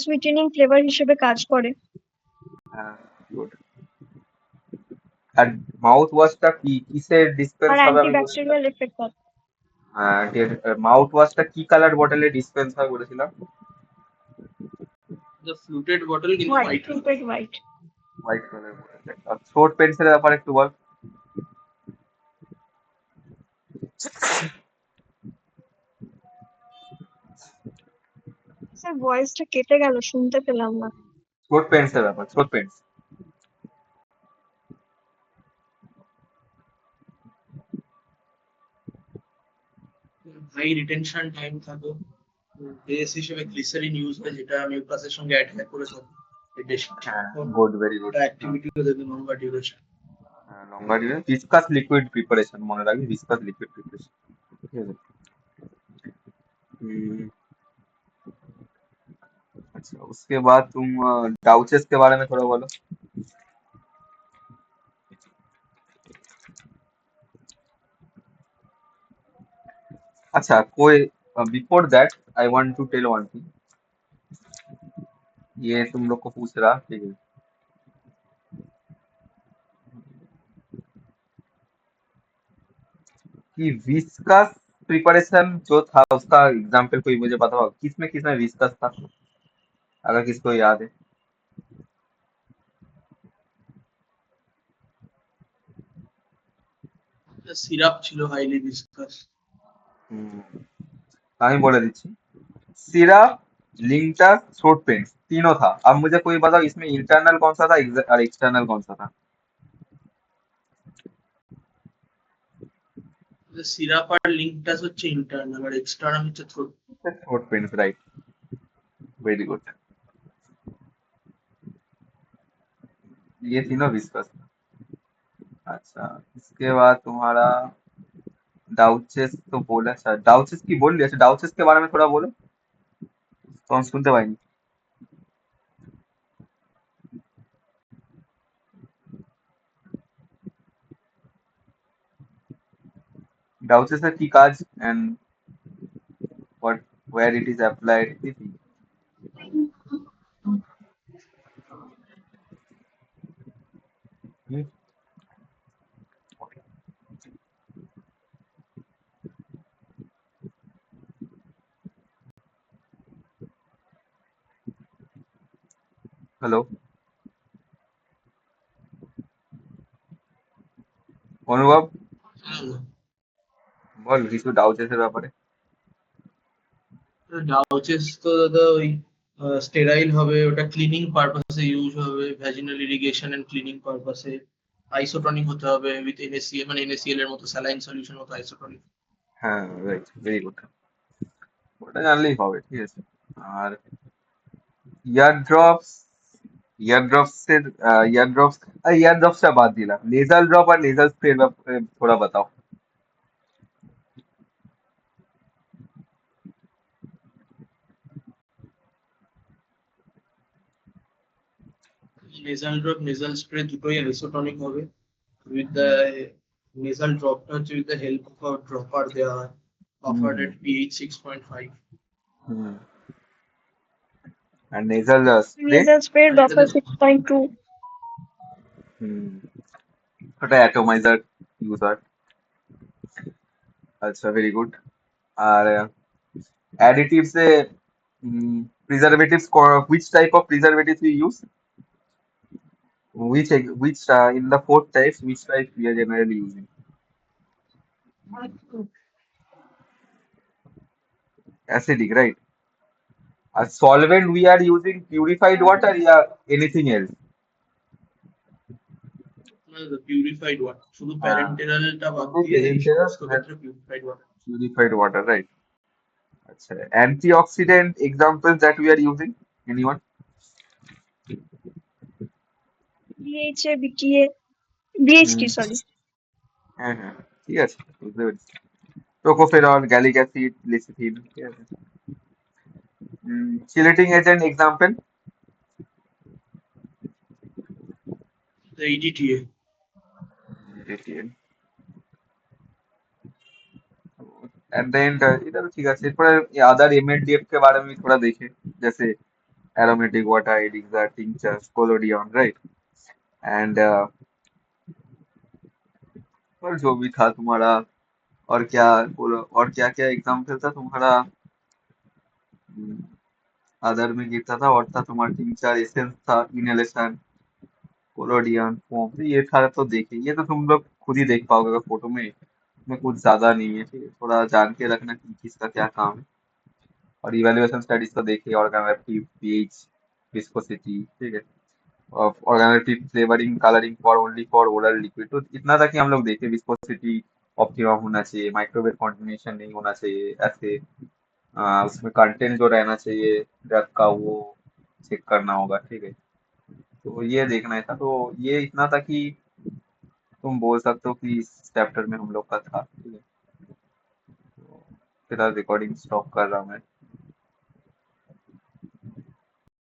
সুইটেনিং ফ্লেভার হিসেবে কাজ করে। হ্যাঁ, good। আর মাউথ ওয়াশটা কি কিসের আর ডিসপেন্স হবে আমি বলছিলাম? অ্যান্টিব্যাকটেরিয়াল এফেক্ট আছে। হ্যাঁ, মাউথ ওয়াশটা কি কালার বটলে ডিসপেন্স হয় বলেছিলাম? ফ্লুটেড বটল কিন্তু white, white. Fluted white. White colour বটলে। আর থ্রোট পেন্সিলের ব্যাপারে একটু বল। স্যার ভয়েসটা কেটে গেল, শুনতে পেলাম না। থ্রোট পেন্স এর ব্যাপার, throat paints. High retention time থাকে, বেস হিসেবে গ্লিসারিন ইউজ হয় যেটা মিউকাসের সঙ্গে অ্যাটাক করে থাকে। এটা হ্যাঁ, গুড, ভেরি গুড। অ্যাক্টিভিটিও দেখবে লম্বা ডিউরেশন। হ্যাঁ, লম্বা ডিউরেশন, ভিসকাস লিকুইড প্রিপারেশন মনে রাখবি, ভিসকাস লিকুইড প্রিপারেশন। ঠিক আছে। हम्म, अच्छा, उसके बाद तुम डाउचेस के बारे में थोड़ा बोलो। अच्छा, कोई before that I want to tell one thing. ये तुम लोग को पूछ रहा, ठीक है, कि विस्कस प्रिपरेशन जो था उसका एग्जांपल कोई मुझे बताओ, किसमें विस्कस था, अगर किसको याद है। সিরাপ ছিল হাইলি ভিসকাস। আমি বলে দিচ্ছি, सिरप, लिंटस, थ्रोट पेंट्स तीनों था। अब मुझे कोई बताओ इसमें इंटरनल कौन सा था और एक्सटर्नल कौन सा था। সিরাপ আর লিঙ্কটাস হচ্ছে ইন্টারনাল আর এক্সটার্নাল হচ্ছে throat. Throat paints, right, very good. ये तीनों विस्कस। अच्छा, इसके बाद तुम्हारा डाउचेस तो बोला, अच्छा डाउचेस की बोल लिया, अच्छा डाउचेस के बारे में थोड़ा बोलो तो हम सुनते पाएंगे। डाउचेस की काज and what where it is applied, everything. Hmm? Hello, অনুভব, বল কিছু ডাউচেসের ব্যাপারে। ডাউচেস তো দাদা ওই স্টেরাইল হবে, ওটা ক্লিনিং পারপাসে ইউজ হবে, ভ্যাজিনাল ইরিগেশন এন্ড ক্লিনিং পারপাসে। আইসোটনিক হতে হবে উইথ এনএসিএল, মানে এনএসিএল এর মতো স্যালাইন সলিউশন মতো আইসোটনিক। হ্যাঁ, রাইট, ভেরি গুড, ওটা জানলেই হবে, ঠিক আছে। আর ইয়ার ড্রপস, ইয়ার ড্রপসটা বাদ দিলাম, নেজাল ড্রপ আর নেজাল স্প্রে ব্যাপারে থোড়া বাতাও। নেজাল ড্রপ নেজাল স্প্রে দুটোই আইসোটনিক হবে। উইথ দ্য নেজাল ড্রপটা হচ্ছে with the help of dropper দেওয়া হয়, অফার্ড এট পিএইচ 6.5। আর নেজাল স্প্রে, নেজাল স্প্রে আর ডপার এটাতে 6.2। ওটা অ্যাটোমাইজার ইউজ হয়। আচ্ছা, ভেরি গুড। আর অ্যাডিটিভস এ preservatives, which type of preservatives we use, which in the four types, which type we are generally using. Acidic, right? A solvent we are using purified water, yeah, anything else. Purified water, শুধু Uh, প্যারেন্টেরালটা বাদ only দিয়ে এই parenteral সমস্ত and ক্ষেত্রে purified water. purified water, right? Achha. Antioxidant examples that we are using, anyone? BHA, BTA, BHD, hmm, sorry. হ্যাঁ হ্যাঁ, ঠিক আছে, বুঝতে পেরেছি। টোকোফেরল, গ্যালিক অ্যাসিড, লেসিথিন, ঠিক আছে। Chelating agent example, EDTA. At the end इधर तो ठीक है। एरपर अदर एमएलडीएफ के बारे में थोड़ा देखें, जैसे aromatic water, elixir, tincture, collodion, right, and और जो भी था तुम्हारा, और क्या बोलो, और क्या क्या एग्जाम्पल था तुम्हारा, अदर में गिरता था, और था तुम्हारा टिंचर, एसेंस था, इनहेलेशन, कोलोडियन, फोम, तो ये सारा तो देखे, ये तो तुम लोग खुद ही देख पाओगे अगर फोटो में कुछ ज्यादा नहीं है, ठीक है, थोड़ा जान के रखना कि किसका क्या काम है। और इवेल्युएशन स्टडीज तो देखिए, ऑर्गेनोलेप्टिक, पीएच, विस्कोसिटी, ठीक है, organoleptic, flavouring, colouring for only for oral liquid, तो इतना तक ही हम लोग देखे। विस्कोसिटी ऑप्टिमम होना चाहिए, माइक्रोवेव कॉन्टिनेशन नहीं होना चाहिए, ऐसे उसमें कंटेंट जो रहना चाहिए ड्रग का वो चेक करना होगा, ठीक है। तो ये देखना है था, तो ये इतना था कि तुम बोल सकते हो कि इस चैप्टर में हम लोग का था, ठीक है। तो फिलहाल रिकॉर्डिंग स्टॉप कर रहा हूँ मैं।